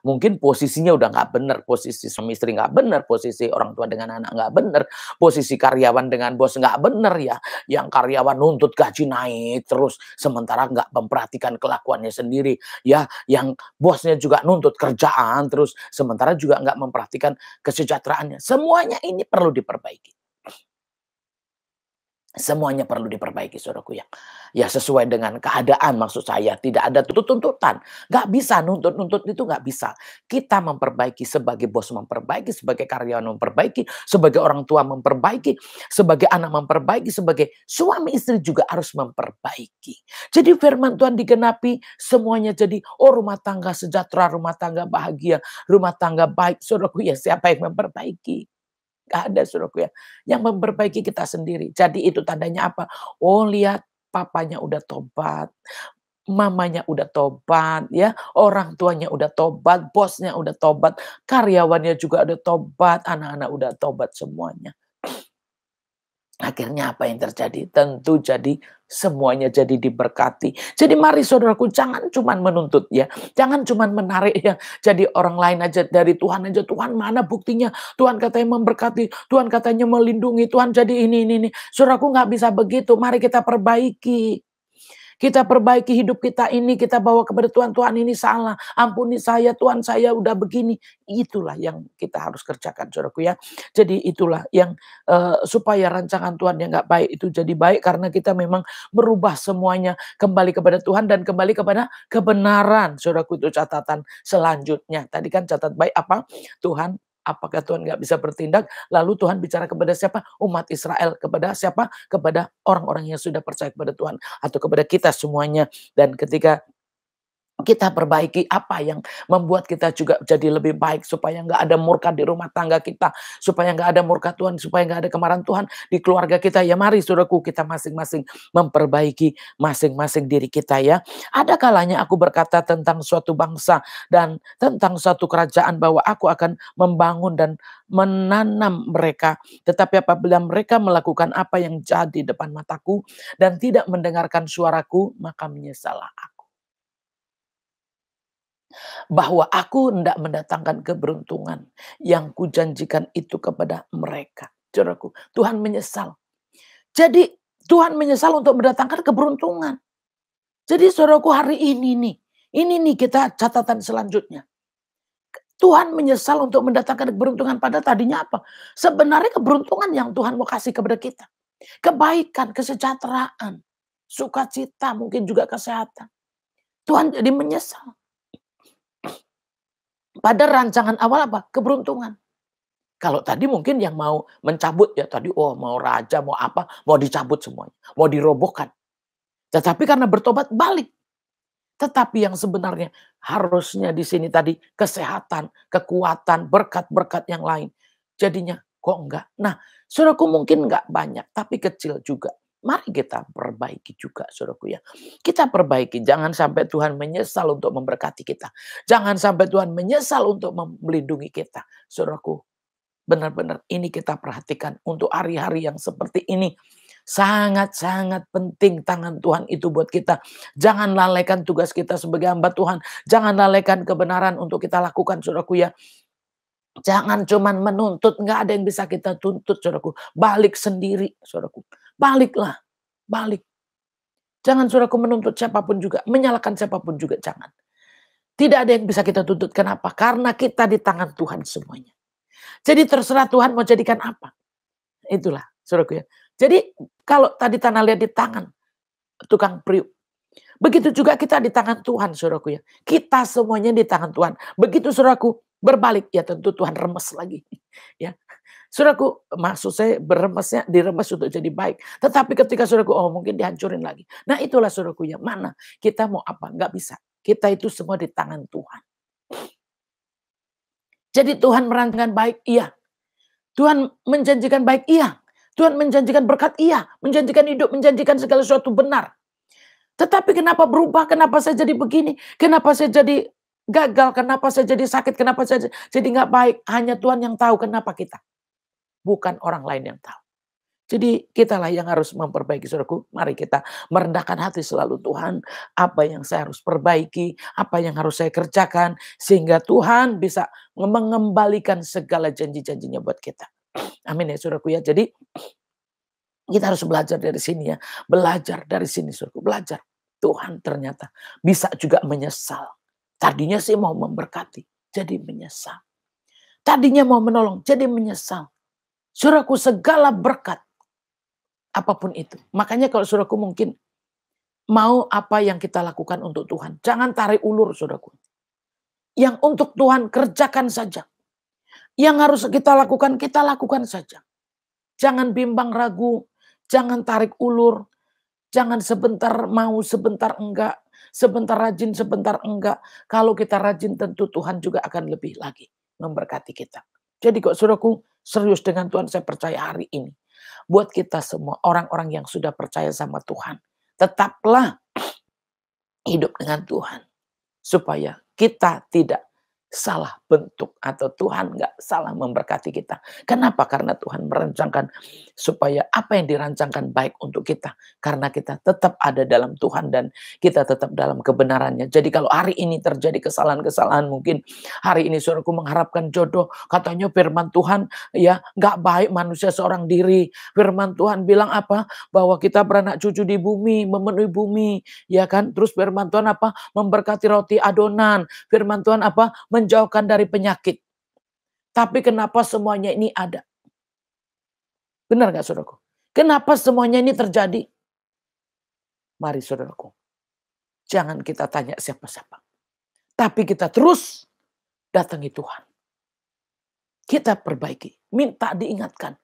Mungkin posisinya udah nggak benar, posisi suami istri nggak benar, posisi orang tua dengan anak nggak benar, posisi karyawan dengan bos nggak benar ya. Yang karyawan nuntut gaji naik terus, sementara nggak memperhatikan kelakuannya sendiri. Ya, yang bosnya juga nuntut kerjaan terus, sementara juga nggak memperhatikan kesejahteraannya. Semuanya ini perlu diperbaiki. Semuanya perlu diperbaiki saudaraku ya sesuai dengan keadaan, maksud saya tidak ada tuntutan, nggak bisa nuntut itu nggak bisa. Kita memperbaiki, sebagai bos memperbaiki, sebagai karyawan memperbaiki, sebagai orang tua memperbaiki, sebagai anak memperbaiki, sebagai suami istri juga harus memperbaiki. Jadi firman Tuhan digenapi, semuanya jadi rumah tangga sejahtera, rumah tangga bahagia, rumah tangga baik saudaraku ya. Siapa yang memperbaiki? Gak ada saudaraku ya. Yang memperbaiki kita sendiri. Jadi itu tandanya apa? Oh lihat, papanya udah tobat, mamanya udah tobat ya, orang tuanya udah tobat, bosnya udah tobat, karyawannya juga udah tobat, anak-anak udah tobat semuanya. Akhirnya apa yang terjadi? Tentu jadi semuanya jadi diberkati. Jadi mari saudaraku, jangan cuman menuntut ya. Jangan cuman menarik ya. Jadi orang lain aja, dari Tuhan aja. Tuhan mana buktinya? Tuhan katanya memberkati, Tuhan katanya melindungi, Tuhan jadi ini. Saudaraku, nggak bisa begitu. Mari kita perbaiki. Kita perbaiki hidup kita ini, kita bawa kepada Tuhan. Tuhan ini salah, ampuni saya, Tuhan saya udah begini. Itulah yang kita harus kerjakan saudaraku ya. Jadi itulah yang supaya rancangan Tuhan yang nggak baik itu jadi baik, karena kita memang merubah semuanya kembali kepada Tuhan dan kembali kepada kebenaran. Saudaraku, itu catatan selanjutnya. Tadi kan catat baik apa? Tuhan, apakah Tuhan nggak bisa bertindak? Lalu Tuhan bicara kepada siapa? Umat Israel. Kepada siapa? Kepada orang-orang yang sudah percaya kepada Tuhan. Atau kepada kita semuanya. Dan ketika Kita perbaiki apa yang membuat kita juga jadi lebih baik, supaya nggak ada murka di rumah tangga kita, supaya nggak ada murka Tuhan, supaya nggak ada kemarahan Tuhan di keluarga kita. Ya mari saudaraku, kita masing-masing memperbaiki masing-masing diri kita ya. Ada kalanya aku berkata tentang suatu bangsa dan tentang suatu kerajaan bahwa aku akan membangun dan menanam mereka. Tetapi apabila mereka melakukan apa yang jahat di depan mataku dan tidak mendengarkan suaraku, maka menyesallah aku. Bahwa aku hendak mendatangkan keberuntungan yang kujanjikan itu kepada mereka. Saudaraku, Tuhan menyesal. Jadi Tuhan menyesal untuk mendatangkan keberuntungan. Jadi saudaraku, hari ini nih kita catatan selanjutnya. Tuhan menyesal untuk mendatangkan keberuntungan, pada tadinya apa? Sebenarnya keberuntungan yang Tuhan mau kasih kepada kita. Kebaikan, kesejahteraan, sukacita, mungkin juga kesehatan. Tuhan jadi menyesal. Pada rancangan awal apa? Keberuntungan. Kalau tadi mungkin yang mau mencabut ya tadi, oh mau raja, mau apa, mau dicabut semuanya, mau dirobohkan. Tetapi karena bertobat balik. Tetapi yang sebenarnya harusnya di sini tadi kesehatan, kekuatan, berkat-berkat yang lain. Jadinya kok enggak. Nah, saudaraku mungkin enggak banyak, tapi kecil juga. Mari kita perbaiki juga saudaraku ya. Kita perbaiki, jangan sampai Tuhan menyesal untuk memberkati kita. Jangan sampai Tuhan menyesal untuk melindungi kita. Saudaraku, benar-benar ini kita perhatikan untuk hari-hari yang seperti ini. Sangat-sangat penting tangan Tuhan itu buat kita. Jangan lalaikan tugas kita sebagai hamba Tuhan. Jangan lalaikan kebenaran untuk kita lakukan, saudaraku ya. Jangan cuman menuntut, nggak ada yang bisa kita tuntut, saudaraku. Balik sendiri, saudaraku. Baliklah, balik. Jangan saudaraku menuntut siapapun juga, menyalahkan siapapun juga, jangan. Tidak ada yang bisa kita tuntut. Kenapa? Karena kita di tangan Tuhan semuanya. Jadi terserah Tuhan mau jadikan apa. Itulah, saudaraku ya. Jadi kalau tadi tanah liat di tangan tukang priuk, begitu juga kita di tangan Tuhan, saudaraku ya. Kita semuanya di tangan Tuhan. Begitu saudaraku berbalik, ya tentu Tuhan remes lagi. Ya, saudaraku, maksud saya diremes untuk jadi baik. Tetapi ketika saudaraku, oh mungkin dihancurin lagi. Nah itulah saudaraku ya, mana kita mau apa? Nggak bisa. Kita itu semua di tangan Tuhan. Jadi Tuhan merancangkan baik, iya. Tuhan menjanjikan baik, iya. Tuhan menjanjikan berkat, iya. Menjanjikan hidup, menjanjikan segala sesuatu benar. Tetapi kenapa berubah? Kenapa saya jadi begini? Kenapa saya jadi gagal? Kenapa saya jadi sakit? Kenapa saya jadi nggak baik? Hanya Tuhan yang tahu kenapa kita. Bukan orang lain yang tahu. Jadi kitalah yang harus memperbaiki, saudaraku. Mari kita merendahkan hati selalu, Tuhan, apa yang saya harus perbaiki, apa yang harus saya kerjakan, sehingga Tuhan bisa mengembalikan segala janji-janjinya buat kita. Amin ya saudaraku ya. Jadi kita harus belajar dari sini ya. Belajar dari sini saudaraku. Belajar. Tuhan ternyata bisa juga menyesal. Tadinya sih mau memberkati. Jadi menyesal. Tadinya mau menolong. Jadi menyesal. Saudaraku, segala berkat. Apapun itu. Makanya kalau saudaraku mungkin mau apa yang kita lakukan untuk Tuhan. Jangan tarik ulur saudaraku. Yang untuk Tuhan kerjakan saja. Yang harus kita lakukan saja. Jangan bimbang ragu. Jangan tarik ulur, jangan sebentar mau, sebentar enggak, sebentar rajin, sebentar enggak. Kalau kita rajin tentu Tuhan juga akan lebih lagi memberkati kita. Jadi kok saudaraku serius dengan Tuhan, saya percaya hari ini. Buat kita semua orang-orang yang sudah percaya sama Tuhan. Tetaplah hidup dengan Tuhan. Supaya kita tidak salah bentuk atau Tuhan nggak salah memberkati kita. Kenapa? Karena Tuhan merancangkan supaya apa yang dirancangkan baik untuk kita. Karena kita tetap ada dalam Tuhan dan kita tetap dalam kebenarannya. Jadi kalau hari ini terjadi kesalahan-kesalahan, mungkin hari ini saudaraku mengharapkan jodoh. Katanya firman Tuhan ya nggak baik manusia seorang diri. Firman Tuhan bilang apa? Bahwa kita beranak cucu di bumi, memenuhi bumi. Ya kan? Terus firman Tuhan apa? Memberkati roti adonan. Firman Tuhan apa? Menjauhkan dari penyakit. Tapi kenapa semuanya ini ada? Benar gak saudaraku? Kenapa semuanya ini terjadi? Mari saudaraku, jangan kita tanya siapa-siapa. Tapi kita terus datangi Tuhan. Kita perbaiki. Minta diingatkan.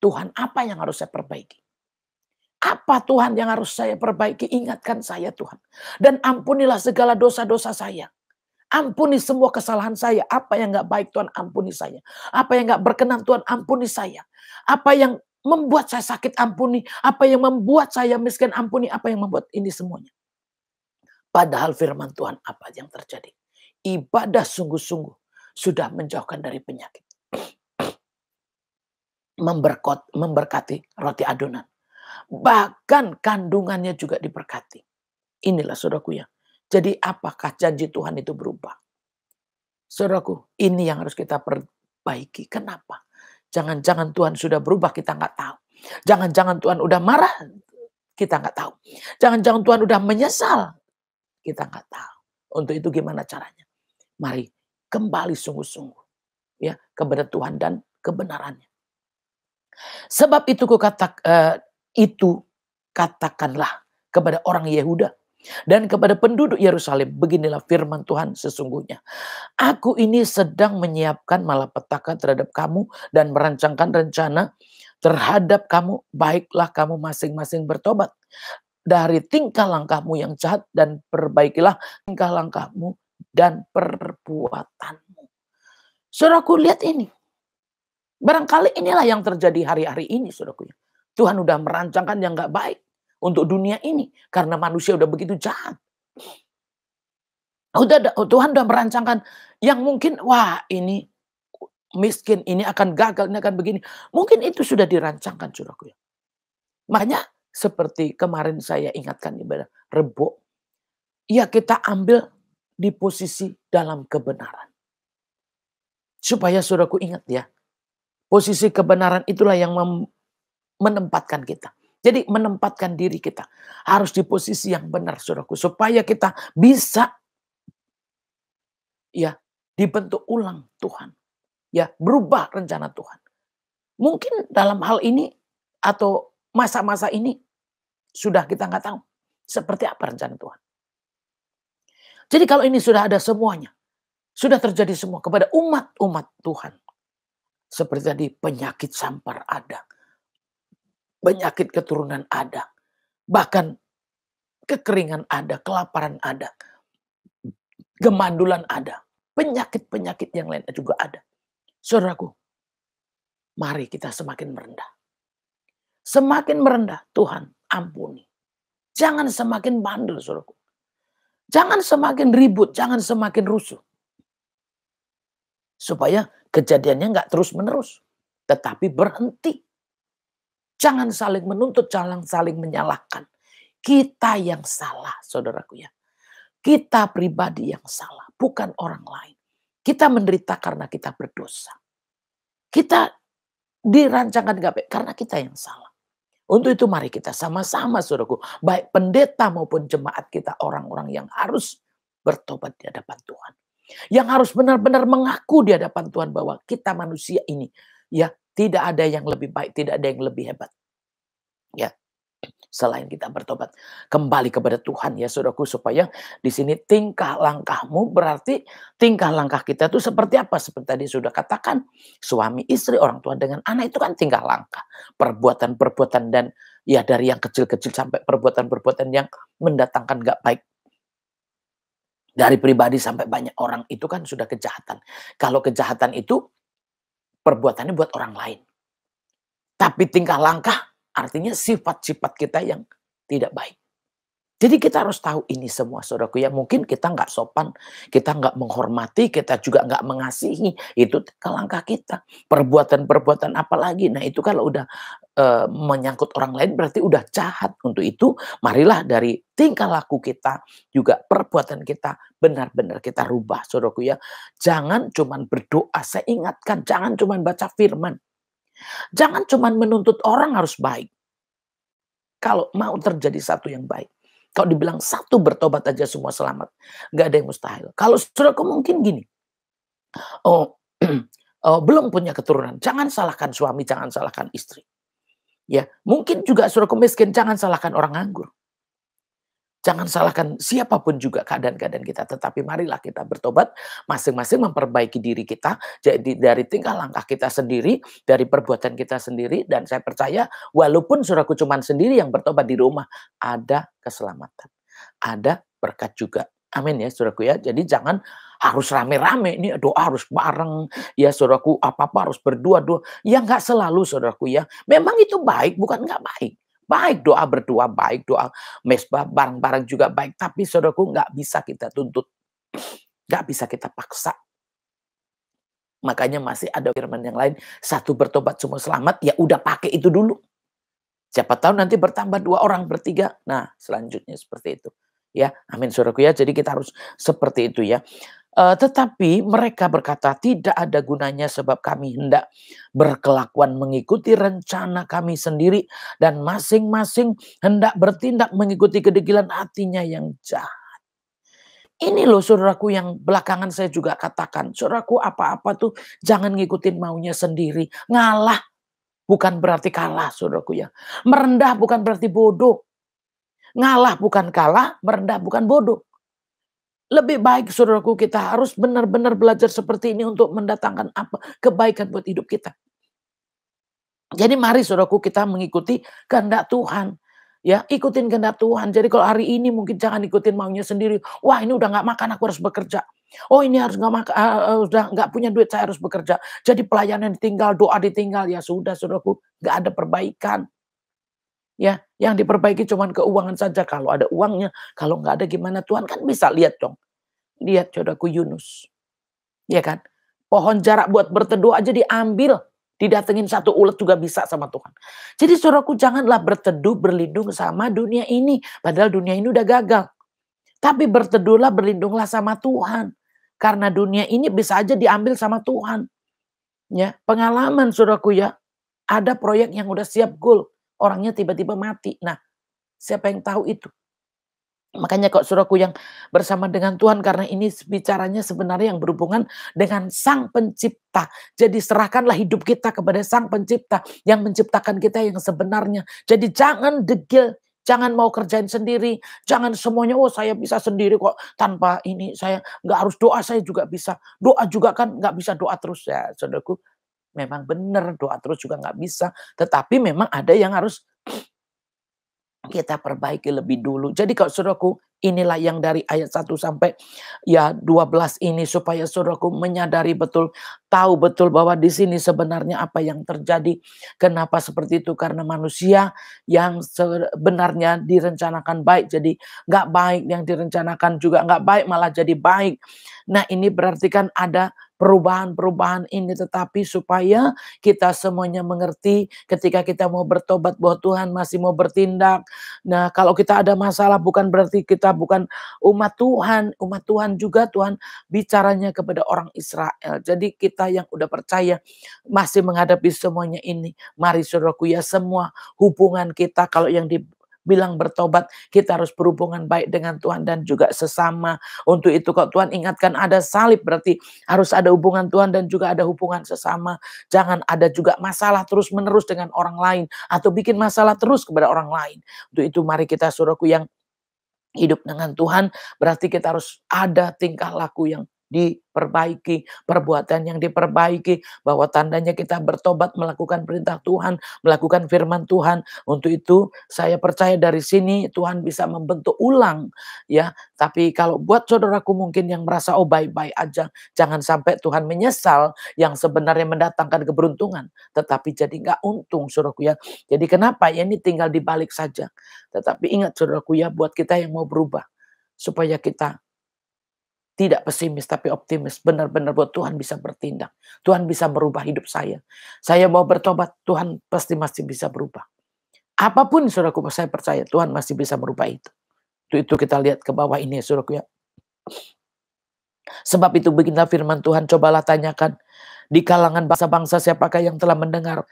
Tuhan, apa yang harus saya perbaiki? Apa Tuhan yang harus saya perbaiki? Ingatkan saya Tuhan. Dan ampunilah segala dosa-dosa saya. Ampuni semua kesalahan saya. Apa yang gak baik Tuhan ampuni saya. Apa yang gak berkenan Tuhan ampuni saya. Apa yang membuat saya sakit ampuni. Apa yang membuat saya miskin ampuni. Apa yang membuat ini semuanya. Padahal firman Tuhan apa yang terjadi. Ibadah sungguh-sungguh sudah menjauhkan dari penyakit. Memberkati roti adonan. Bahkan kandungannya juga diberkati. Inilah saudaraku ya. Jadi apakah janji Tuhan itu berubah? Saudaraku, ini yang harus kita perbaiki. Kenapa? Jangan-jangan Tuhan sudah berubah, kita nggak tahu. Jangan-jangan Tuhan udah marah, kita nggak tahu. Jangan-jangan Tuhan udah menyesal, kita nggak tahu. Untuk itu gimana caranya? Mari kembali sungguh-sungguh ya kepada Tuhan dan kebenarannya. Sebab itu katakanlah kepada orang Yehuda dan kepada penduduk Yerusalem, beginilah firman Tuhan sesungguhnya. Aku ini sedang menyiapkan malapetaka terhadap kamu dan merancangkan rencana terhadap kamu. Baiklah kamu masing-masing bertobat dari tingkah langkahmu yang jahat dan perbaikilah tingkah langkahmu dan perbuatanmu. Saudaraku, lihat ini. Barangkali inilah yang terjadi hari-hari ini, saudaraku. Tuhan udah merancangkan yang gak baik untuk dunia ini. Karena manusia udah begitu jahat. Tuhan udah merancangkan yang mungkin, wah ini miskin, ini akan gagal, ini akan begini. Mungkin itu sudah dirancangkan, saudaraku. Makanya seperti kemarin saya ingatkan ibadah Rebo. Ya kita ambil di posisi dalam kebenaran. Supaya saudaraku ingat ya. Posisi kebenaran itulah yang menempatkan kita. Jadi menempatkan diri kita harus di posisi yang benar, saudaraku, supaya kita bisa ya dibentuk ulang Tuhan, ya berubah rencana Tuhan. Mungkin dalam hal ini atau masa-masa ini sudah kita nggak tahu seperti apa rencana Tuhan. Jadi kalau ini sudah ada semuanya, sudah terjadi semua kepada umat Tuhan, seperti tadi penyakit sampar ada. Penyakit keturunan ada. Bahkan kekeringan ada, kelaparan ada. Gemandulan ada. Penyakit-penyakit yang lain juga ada. Saudaraku, mari kita semakin merendah. Semakin merendah, Tuhan ampuni. Jangan semakin bandel, saudaraku. Jangan semakin ribut, jangan semakin rusuh. Supaya kejadiannya nggak terus-menerus. Tetapi berhenti. Jangan saling menuntut, jangan saling menyalahkan. Kita yang salah, saudaraku ya. Kita pribadi yang salah, bukan orang lain. Kita menderita karena kita berdosa. Kita dirancangkan gak baik karena kita yang salah. Untuk itu mari kita sama-sama, saudaraku, baik pendeta maupun jemaat kita, orang-orang yang harus bertobat di hadapan Tuhan. Yang harus benar-benar mengaku di hadapan Tuhan bahwa kita manusia ini ya tidak ada yang lebih baik, tidak ada yang lebih hebat. Ya, selain kita bertobat kembali kepada Tuhan ya saudaraku, supaya di sini tingkah langkahmu berarti tingkah langkah kita itu seperti apa? Seperti tadi sudah katakan, suami, istri, orang tua dengan anak itu kan tingkah langkah, perbuatan-perbuatan dan ya dari yang kecil-kecil sampai perbuatan-perbuatan yang mendatangkan gak baik. Dari pribadi sampai banyak orang itu kan sudah kejahatan. Kalau kejahatan itu perbuatannya buat orang lain. Tapi tingkah langkah artinya sifat-sifat kita yang tidak baik. Jadi kita harus tahu ini semua, saudaraku ya. Mungkin kita nggak sopan, kita nggak menghormati, kita juga nggak mengasihi. Itu tingkah langkah kita. Perbuatan-perbuatan apa lagi? Nah itu kalau udah menyangkut orang lain berarti udah jahat. Untuk itu marilah dari tingkah laku kita, juga perbuatan kita benar-benar kita rubah, saudaraku ya. Jangan cuman berdoa, saya ingatkan, jangan cuman baca firman. Jangan cuman menuntut orang harus baik. Kalau mau terjadi satu yang baik. Kalau dibilang satu bertobat aja semua selamat. Nggak ada yang mustahil. Kalau saudaraku mungkin gini. Belum punya keturunan. Jangan salahkan suami, jangan salahkan istri. Ya, mungkin juga saudaraku miskin, jangan salahkan orang nganggur. Jangan salahkan siapapun juga keadaan-keadaan kita, tetapi marilah kita bertobat, masing-masing memperbaiki diri kita, jadi dari tingkah langkah kita sendiri, dari perbuatan kita sendiri, dan saya percaya walaupun saudaraku cuman sendiri yang bertobat di rumah, ada keselamatan, ada berkat juga. Amin ya saudaraku ya. Jadi jangan harus rame-rame, ini doa harus bareng, ya saudaraku, apa-apa harus berdua-dua. Ya nggak selalu saudaraku ya. Memang itu baik, bukan nggak baik. Baik doa berdua, baik doa mesbah bareng-bareng juga baik, tapi saudaraku nggak bisa kita tuntut, nggak bisa kita paksa. Makanya masih ada firman yang lain, satu bertobat semua selamat, ya udah pakai itu dulu. Siapa tahu nanti bertambah 2 orang, bertiga. Nah, selanjutnya seperti itu. Ya, amin saudaraku ya. Jadi kita harus seperti itu ya. Tetapi mereka berkata, tidak ada gunanya sebab kami hendak berkelakuan mengikuti rencana kami sendiri dan masing-masing hendak bertindak mengikuti kedegilan hatinya yang jahat. Ini loh saudaraku yang belakangan saya juga katakan, saudaraku apa-apa tuh jangan ngikutin maunya sendiri. Ngalah bukan berarti kalah saudaraku ya. Merendah bukan berarti bodoh. Ngalah bukan kalah, merendah bukan bodoh. Lebih baik saudaraku kita harus benar-benar belajar seperti ini untuk mendatangkan apa? Kebaikan buat hidup kita. Jadi mari saudaraku kita mengikuti kehendak Tuhan. Ya, ikutin kehendak Tuhan. Jadi kalau hari ini mungkin jangan ikutin maunya sendiri. Wah, ini udah nggak makan, aku harus bekerja. Oh, ini harus nggak makan, udah nggak punya duit, saya harus bekerja. Jadi pelayanan ditinggal, doa ditinggal. Ya sudah, saudaraku, nggak ada perbaikan. Ya, yang diperbaiki cuma keuangan saja. Kalau ada uangnya, kalau nggak ada gimana Tuhan kan bisa lihat dong. Lihat saudaraku Yunus, ya kan? Pohon jarak buat berteduh aja diambil. Didatengin satu ulet juga bisa sama Tuhan. Jadi saudaraku janganlah berteduh berlindung sama dunia ini. Padahal dunia ini udah gagal. Tapi berteduhlah berlindunglah sama Tuhan. Karena dunia ini bisa aja diambil sama Tuhan. Ya, pengalaman saudaraku ya. Ada proyek yang udah siap goal. Orangnya tiba-tiba mati. Nah, siapa yang tahu itu? Makanya kok saudaraku yang bersama dengan Tuhan karena ini bicaranya sebenarnya yang berhubungan dengan Sang Pencipta. Jadi serahkanlah hidup kita kepada Sang Pencipta yang menciptakan kita yang sebenarnya. Jadi jangan degil, jangan mau kerjain sendiri, jangan semuanya oh saya bisa sendiri kok tanpa ini saya nggak harus doa saya juga bisa. Doa juga kan nggak bisa doa terus ya saudaraku. Memang benar doa terus juga nggak bisa, tetapi memang ada yang harus kita perbaiki lebih dulu. Jadi kalau saudaraku, inilah yang dari ayat 1 sampai ya 12 ini supaya saudaraku menyadari betul, tahu betul bahwa di sini sebenarnya apa yang terjadi. Kenapa seperti itu? Karena manusia yang sebenarnya direncanakan baik jadi nggak baik, yang direncanakan juga nggak baik malah jadi baik. Nah ini berarti kan ada perubahan-perubahan ini tetapi supaya kita semuanya mengerti ketika kita mau bertobat bahwa Tuhan masih mau bertindak. Nah, kalau kita ada masalah bukan berarti kita bukan umat Tuhan. Umat Tuhan juga Tuhan bicaranya kepada orang Israel. Jadi kita yang udah percaya masih menghadapi semuanya ini. Mari saudaraku ya semua hubungan kita kalau yang dibilang bertobat, kita harus berhubungan baik dengan Tuhan dan juga sesama. Untuk itu kalau Tuhan ingatkan ada salib berarti harus ada hubungan Tuhan dan juga ada hubungan sesama. Jangan ada juga masalah terus-menerus dengan orang lain atau bikin masalah terus kepada orang lain. Untuk itu mari kita saudaraku yang hidup dengan Tuhan berarti kita harus ada tingkah laku yang diperbaiki, perbuatan yang diperbaiki, bahwa tandanya kita bertobat melakukan perintah Tuhan, melakukan firman Tuhan. Untuk itu saya percaya dari sini Tuhan bisa membentuk ulang ya. Tapi kalau buat saudaraku mungkin yang merasa oh baik-baik aja, jangan sampai Tuhan menyesal yang sebenarnya mendatangkan keberuntungan, tetapi jadi nggak untung saudaraku ya. Jadi kenapa ya ini tinggal dibalik saja. Tetapi ingat saudaraku ya buat kita yang mau berubah supaya kita tidak pesimis tapi optimis. Benar-benar buat Tuhan bisa bertindak. Tuhan bisa merubah hidup saya. Saya mau bertobat, Tuhan pasti masih bisa berubah. Apapun saudaraku saya percaya Tuhan masih bisa merubah itu. Itu kita lihat ke bawah ini saudaraku ya. Sebab itu beginilah firman Tuhan, cobalah tanyakan di kalangan bangsa-bangsa siapakah yang telah mendengar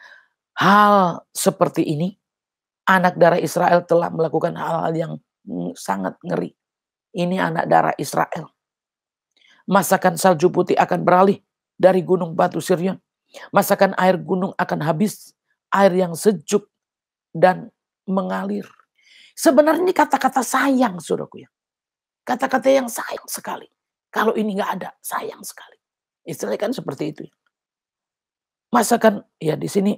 hal seperti ini. Anak darah Israel telah melakukan hal-hal yang sangat ngeri. Ini anak darah Israel. Masakan salju putih akan beralih dari gunung batu Sirion. Masakan air gunung akan habis, air yang sejuk dan mengalir. Sebenarnya ini kata-kata sayang, saudaraku ya. Kata-kata yang sayang sekali. Kalau ini nggak ada, sayang sekali. Istilahnya kan seperti itu. Masakan ya di sini,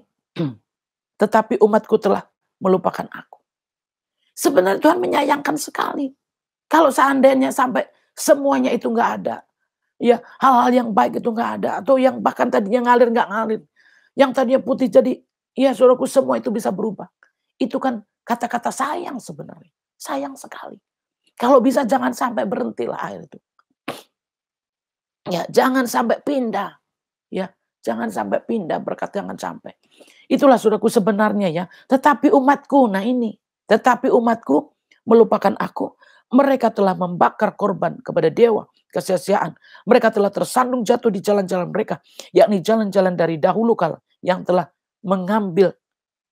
tetapi umatku telah melupakan aku. Sebenarnya Tuhan menyayangkan sekali. Kalau seandainya sampai semuanya itu nggak ada. Ya, hal-hal yang baik itu nggak ada. Atau yang bahkan tadinya ngalir nggak ngalir. Yang tadinya putih jadi, ya saudaraku semua itu bisa berubah. Itu kan kata-kata sayang sebenarnya. Sayang sekali. Kalau bisa jangan sampai berhentilah air itu. Ya, jangan sampai pindah. Ya, jangan sampai pindah, berkat jangan sampai. Itulah saudaraku sebenarnya ya. Tetapi umatku, nah ini. Tetapi umatku melupakan aku. Mereka telah membakar korban kepada dewa, kesia-siaan. Mereka telah tersandung jatuh di jalan-jalan mereka. Yakni jalan-jalan dari dahulu kala yang telah mengambil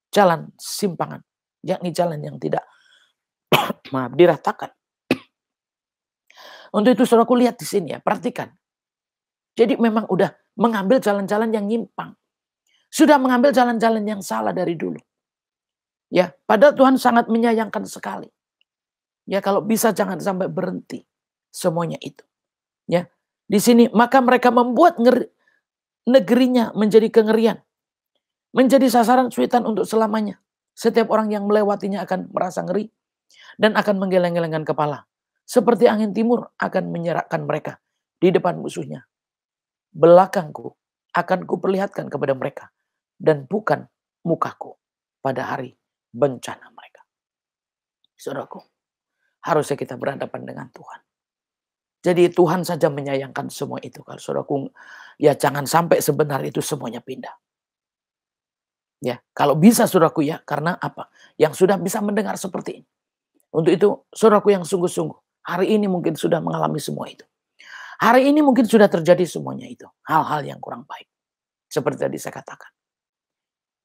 jalan simpangan. Yakni jalan yang tidak diratakan. Untuk itu saudaraku lihat di sini ya, perhatikan. Jadi memang udah mengambil jalan-jalan yang nyimpang. Sudah mengambil jalan-jalan yang salah dari dulu. Ya, padahal Tuhan sangat menyayangkan sekali. Ya, kalau bisa jangan sampai berhenti semuanya itu. Ya, di sini maka mereka membuat negerinya menjadi kengerian. Menjadi sasaran suitan untuk selamanya. Setiap orang yang melewatinya akan merasa ngeri dan akan menggeleng-gelengkan kepala. Seperti angin timur akan menyerahkan mereka di depan musuhnya. Belakangku akan kuperlihatkan kepada mereka dan bukan mukaku pada hari bencana mereka. Saudaraku, harusnya kita berhadapan dengan Tuhan. Jadi Tuhan saja menyayangkan semua itu. Kalau saudaraku, ya jangan sampai sebenarnya itu semuanya pindah. Ya, kalau bisa saudaraku ya, karena apa? Yang sudah bisa mendengar seperti ini. Untuk itu, saudaraku yang sungguh-sungguh, hari ini mungkin sudah mengalami semua itu. Hari ini mungkin sudah terjadi semuanya itu. Hal-hal yang kurang baik. Seperti tadi saya katakan.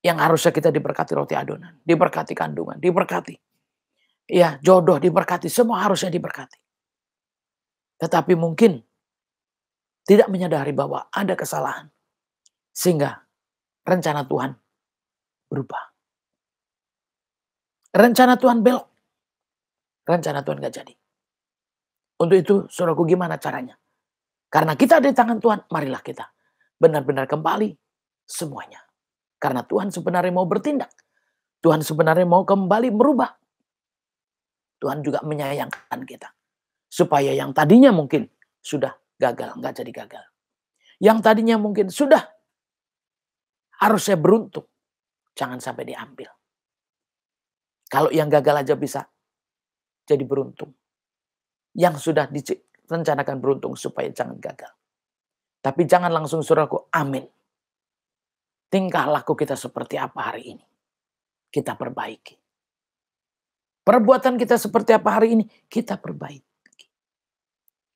Yang harusnya kita diberkati roti adonan. Diberkati kandungan. Diberkati. Ya, jodoh diberkati. Semua harusnya diberkati. Tetapi mungkin tidak menyadari bahwa ada kesalahan. Sehingga rencana Tuhan berubah. Rencana Tuhan belok. Rencana Tuhan gak jadi. Untuk itu, saudaraku gimana caranya? Karena kita ada di tangan Tuhan, marilah kita benar-benar kembali semuanya. Karena Tuhan sebenarnya mau bertindak. Tuhan sebenarnya mau kembali merubah. Tuhan juga menyayangkan kita. Supaya yang tadinya mungkin sudah gagal, nggak jadi gagal. Yang tadinya mungkin sudah harusnya beruntung. Jangan sampai diambil. Kalau yang gagal aja bisa jadi beruntung. Yang sudah rencanakan beruntung supaya jangan gagal. Tapi jangan langsung saudaraku, amin. Tingkah laku kita seperti apa hari ini? Kita perbaiki. Perbuatan kita seperti apa hari ini? Kita perbaiki.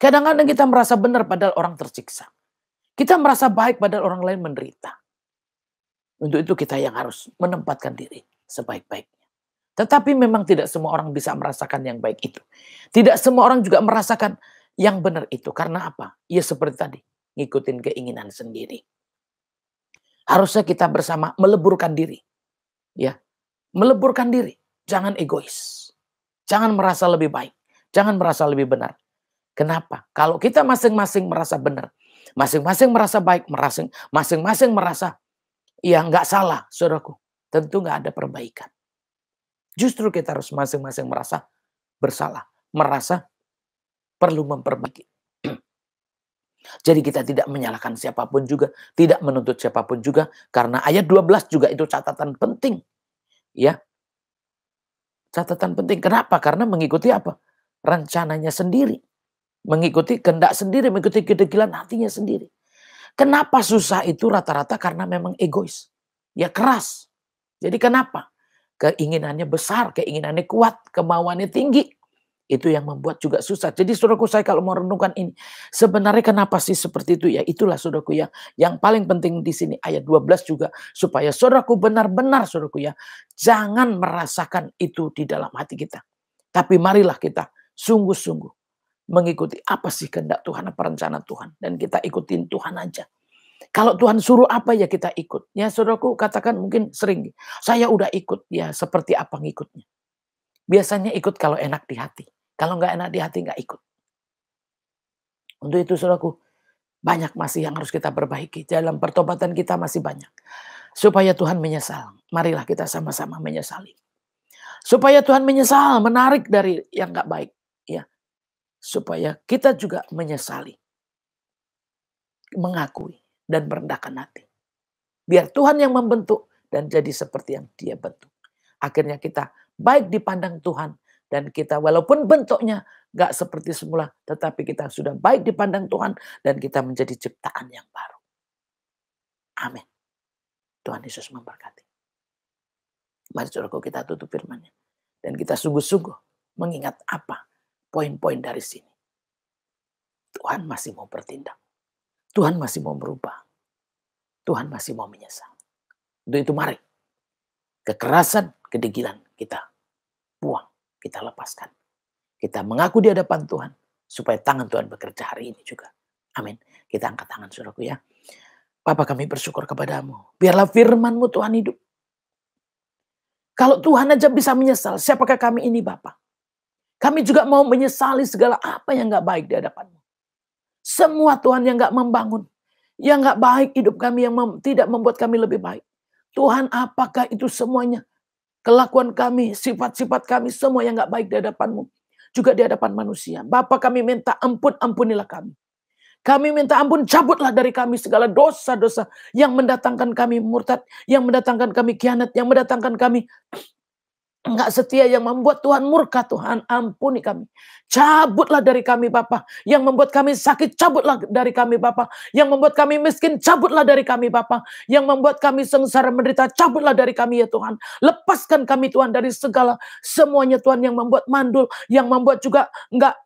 Kadang-kadang kita merasa benar padahal orang tersiksa. Kita merasa baik padahal orang lain menderita. Untuk itu kita yang harus menempatkan diri sebaik-baiknya. Tetapi memang tidak semua orang bisa merasakan yang baik itu. Tidak semua orang juga merasakan yang benar itu. Karena apa? Ya seperti tadi, ngikutin keinginan sendiri. Harusnya kita bersama meleburkan diri. Ya, meleburkan diri. Jangan egois. Jangan merasa lebih baik. Jangan merasa lebih benar. Kenapa? Kalau kita masing-masing merasa benar, masing-masing merasa baik, masing-masing merasa ya nggak salah, saudaraku, tentu nggak ada perbaikan. Justru kita harus masing-masing merasa bersalah, merasa perlu memperbaiki. Jadi kita tidak menyalahkan siapapun juga, tidak menuntut siapapun juga, karena ayat 12 juga itu catatan penting. Ya. Catatan penting. Kenapa? Karena mengikuti apa? Rencananya sendiri. Mengikuti kehendak sendiri, mengikuti kedegilan hatinya sendiri. Kenapa susah itu rata-rata karena memang egois. Ya keras. Jadi kenapa? Keinginannya besar, keinginannya kuat, kemauannya tinggi. Itu yang membuat juga susah. Jadi saudaraku saya kalau mau renungkan ini. Sebenarnya kenapa sih seperti itu? Ya itulah saudaraku ya. Yang paling penting di sini ayat 12 juga. Supaya saudaraku benar-benar saudaraku ya. Jangan merasakan itu di dalam hati kita. Tapi marilah kita sungguh-sungguh mengikuti apa sih kehendak Tuhan, apa rencana Tuhan. Dan kita ikutin Tuhan aja. Kalau Tuhan suruh apa ya kita ikut. Ya saudaraku katakan mungkin sering. Saya udah ikut ya seperti apa ngikutnya. Biasanya ikut kalau enak di hati. Kalau nggak enak di hati nggak ikut. Untuk itu saudaraku, banyak masih yang harus kita perbaiki. Dalam pertobatan kita masih banyak. Supaya Tuhan menyesal. Marilah kita sama-sama menyesali. Supaya Tuhan menyesal, menarik dari yang nggak baik. Ya, supaya kita juga menyesali. Mengakui dan merendahkan hati. Biar Tuhan yang membentuk dan jadi seperti yang Dia bentuk. Akhirnya kita baik dipandang Tuhan. Dan kita walaupun bentuknya gak seperti semula, tetapi kita sudah baik dipandang Tuhan dan kita menjadi ciptaan yang baru. Amin. Tuhan Yesus memberkati. Mari saudaraku kita tutup firman-Nya. Dan kita sungguh-sungguh mengingat apa poin-poin dari sini. Tuhan masih mau bertindak. Tuhan masih mau berubah. Tuhan masih mau menyesal. Untuk itu mari. Kekerasan, kedegilan kita buang. Kita lepaskan. Kita mengaku di hadapan Tuhan. Supaya tangan Tuhan bekerja hari ini juga. Amin. Kita angkat tangan saudaraku ya. Bapa kami bersyukur kepadamu. Biarlah firman-Mu Tuhan hidup. Kalau Tuhan aja bisa menyesal. Siapakah kami ini Bapa? Kami juga mau menyesali segala apa yang gak baik di hadapan-Mu. Semua Tuhan yang gak membangun. Yang gak baik hidup kami. Yang tidak membuat kami lebih baik. Tuhan apakah itu semuanya? Kelakuan kami, sifat-sifat kami, semua yang gak baik di hadapan-Mu. Juga di hadapan manusia. Bapa kami minta ampun, ampunilah kami. Kami minta ampun, cabutlah dari kami segala dosa-dosa yang mendatangkan kami murtad, yang mendatangkan kami khianat, yang mendatangkan kami enggak setia, yang membuat Tuhan murka. Tuhan ampuni kami. Cabutlah dari kami Bapa. Yang membuat kami sakit, cabutlah dari kami Bapa. Yang membuat kami miskin, cabutlah dari kami Bapa. Yang membuat kami sengsara menderita, cabutlah dari kami ya Tuhan. Lepaskan kami Tuhan dari segala semuanya Tuhan yang membuat mandul, yang membuat juga enggak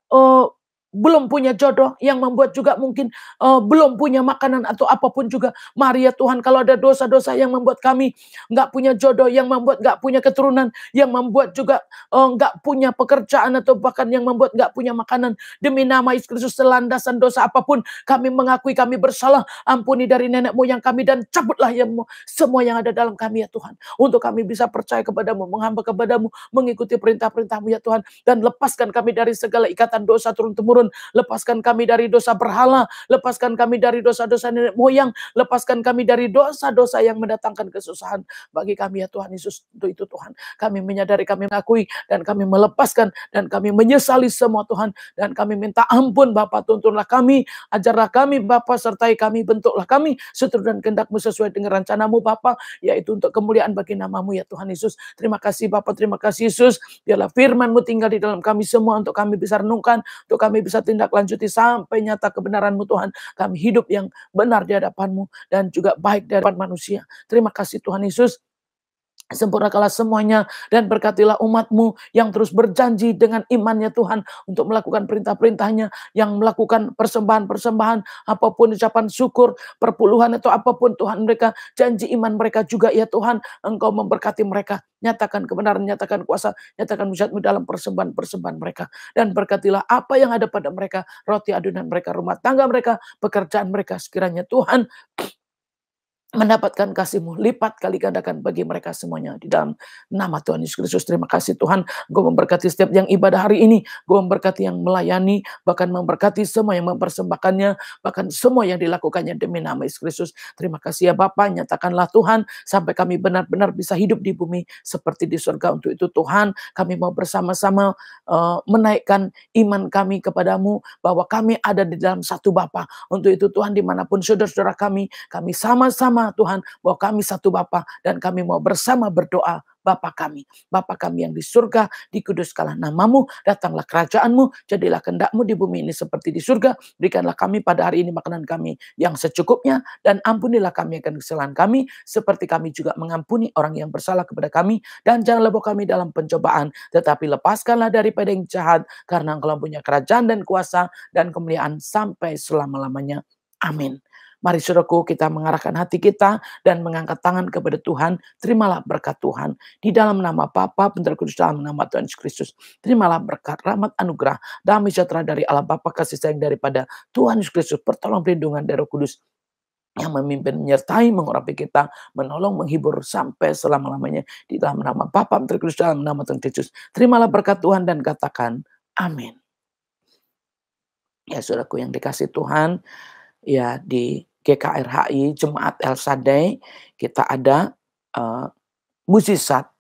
belum punya jodoh, yang membuat juga mungkin belum punya makanan atau apapun juga. Mari ya Tuhan, kalau ada dosa-dosa yang membuat kami nggak punya jodoh, yang membuat nggak punya keturunan, yang membuat juga nggak punya pekerjaan atau bahkan yang membuat nggak punya makanan, demi nama Yesus Kristus, landasan dosa apapun, kami mengakui kami bersalah. Ampuni dari nenek moyang kami dan cabutlah ya semua yang ada dalam kami ya Tuhan, untuk kami bisa percaya kepadamu, menghamba kepadamu, mengikuti perintah-perintahmu ya Tuhan, dan lepaskan kami dari segala ikatan dosa turun-temurun. Lepaskan kami dari dosa berhala, lepaskan kami dari dosa-dosa nenek moyang, lepaskan kami dari dosa-dosa yang mendatangkan kesusahan bagi kami ya Tuhan Yesus. Untuk itu Tuhan, kami menyadari, kami mengakui, dan kami melepaskan, dan kami menyesali semua Tuhan, dan kami minta ampun Bapa. Tuntunlah kami, ajarlah kami Bapa, sertai kami, bentuklah kami seturut dan kehendak-Mu sesuai dengan rencana-Mu Bapa, yaitu untuk kemuliaan bagi nama-Mu ya Tuhan Yesus. Terima kasih Bapa, terima kasih Yesus. Biarlah firman-Mu tinggal di dalam kami semua, untuk kami bisa renungkan, untuk kami bisa tindak lanjuti sampai nyata kebenaran-Mu Tuhan. Kami hidup yang benar di hadapan-Mu dan juga baik di hadapan manusia. Terima kasih Tuhan Yesus. Sempurnakanlah semuanya dan berkatilah umat-Mu yang terus berjanji dengan imannya Tuhan untuk melakukan perintah-perintahnya, yang melakukan persembahan-persembahan, apapun ucapan syukur, perpuluhan atau apapun Tuhan, mereka janji iman mereka juga ya Tuhan. Engkau memberkati mereka, nyatakan kebenaran, nyatakan kuasa, nyatakan mujizat-Mu dalam persembahan-persembahan mereka, dan berkatilah apa yang ada pada mereka, roti adunan mereka, rumah tangga mereka, pekerjaan mereka. Sekiranya Tuhan mendapatkan kasih-Mu lipat kali gandakan bagi mereka semuanya di dalam nama Tuhan Yesus Kristus. Terima kasih Tuhan, Gue memberkati setiap yang ibadah hari ini, Gue memberkati yang melayani, bahkan memberkati semua yang mempersembahkannya, bahkan semua yang dilakukannya demi nama Yesus Kristus. Terima kasih ya Bapa, nyatakanlah Tuhan sampai kami benar-benar bisa hidup di bumi seperti di surga. Untuk itu Tuhan, kami mau bersama-sama menaikkan iman kami kepadamu, bahwa kami ada di dalam satu Bapa. Untuk itu Tuhan, dimanapun saudara-saudara kami sama-sama Tuhan, bahwa kami satu Bapa, dan kami mau bersama berdoa. Bapa kami yang di surga, dikuduskanlah nama-Mu, datanglah kerajaan-Mu, jadilah kehendak-Mu di bumi ini seperti di surga. Berikanlah kami pada hari ini makanan kami yang secukupnya, dan ampunilah kami akan kesalahan kami, seperti kami juga mengampuni orang yang bersalah kepada kami, dan janganlah bawa kami dalam pencobaan, tetapi lepaskanlah daripada yang jahat, karena Engkau punya kerajaan dan kuasa dan kemuliaan sampai selama-lamanya. Amin. Mari saudaraku, kita mengarahkan hati kita dan mengangkat tangan kepada Tuhan. Terimalah berkat Tuhan di dalam nama Bapa, Putra, Kudus, dalam nama Tuhan Yesus Kristus. Terimalah berkat, rahmat, anugerah, damai sejahtera dari Allah Bapa, kasih sayang daripada Tuhan Yesus Kristus, pertolongan, perlindungan dari Roh Kudus, yang memimpin, menyertai, mengurapi kita, menolong, menghibur sampai selama-lamanya. Di dalam nama Bapa, Putra, Kudus, dalam nama Tuhan Yesus. Terimalah berkat Tuhan dan katakan amin. Ya saudaraku yang dikasih Tuhan, ya di GKRHI Jemaat El Shaddai kita ada mukjizat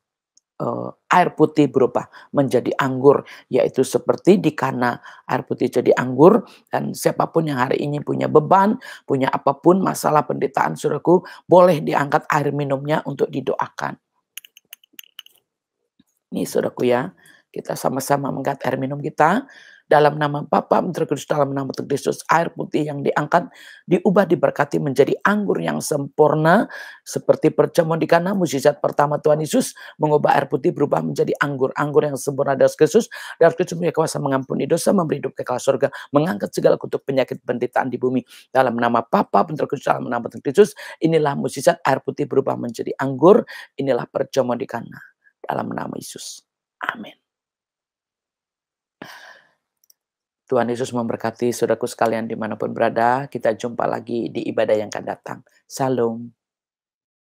air putih berubah menjadi anggur, yaitu seperti di Kana air putih jadi anggur. Dan siapapun yang hari ini punya beban, punya apapun masalah penderitaan saudaraku, boleh diangkat air minumnya untuk didoakan. Nih saudaraku ya, kita sama-sama mengangkat air minum kita. Dalam nama Bapa, Putra, Kudus, dalam nama Tuhan Yesus, air putih yang diangkat, diubah, diberkati menjadi anggur yang sempurna. Seperti perjamuan di Kana, mukjizat pertama Tuhan Yesus, mengubah air putih berubah menjadi anggur. Anggur yang sempurna dari Kristus. Dari Kristus punya kuasa mengampuni dosa, memberi hidup kekal surga, mengangkat segala kutuk penyakit penderitaan di bumi. Dalam nama Bapa, Putra, Kudus, dalam nama Tuhan Yesus, inilah mukjizat air putih berubah menjadi anggur. Inilah perjamuan di Kana. Dalam nama Yesus. Amin. Tuhan Yesus memberkati saudaraku sekalian dimanapun berada. Kita jumpa lagi di ibadah yang akan datang. Salam.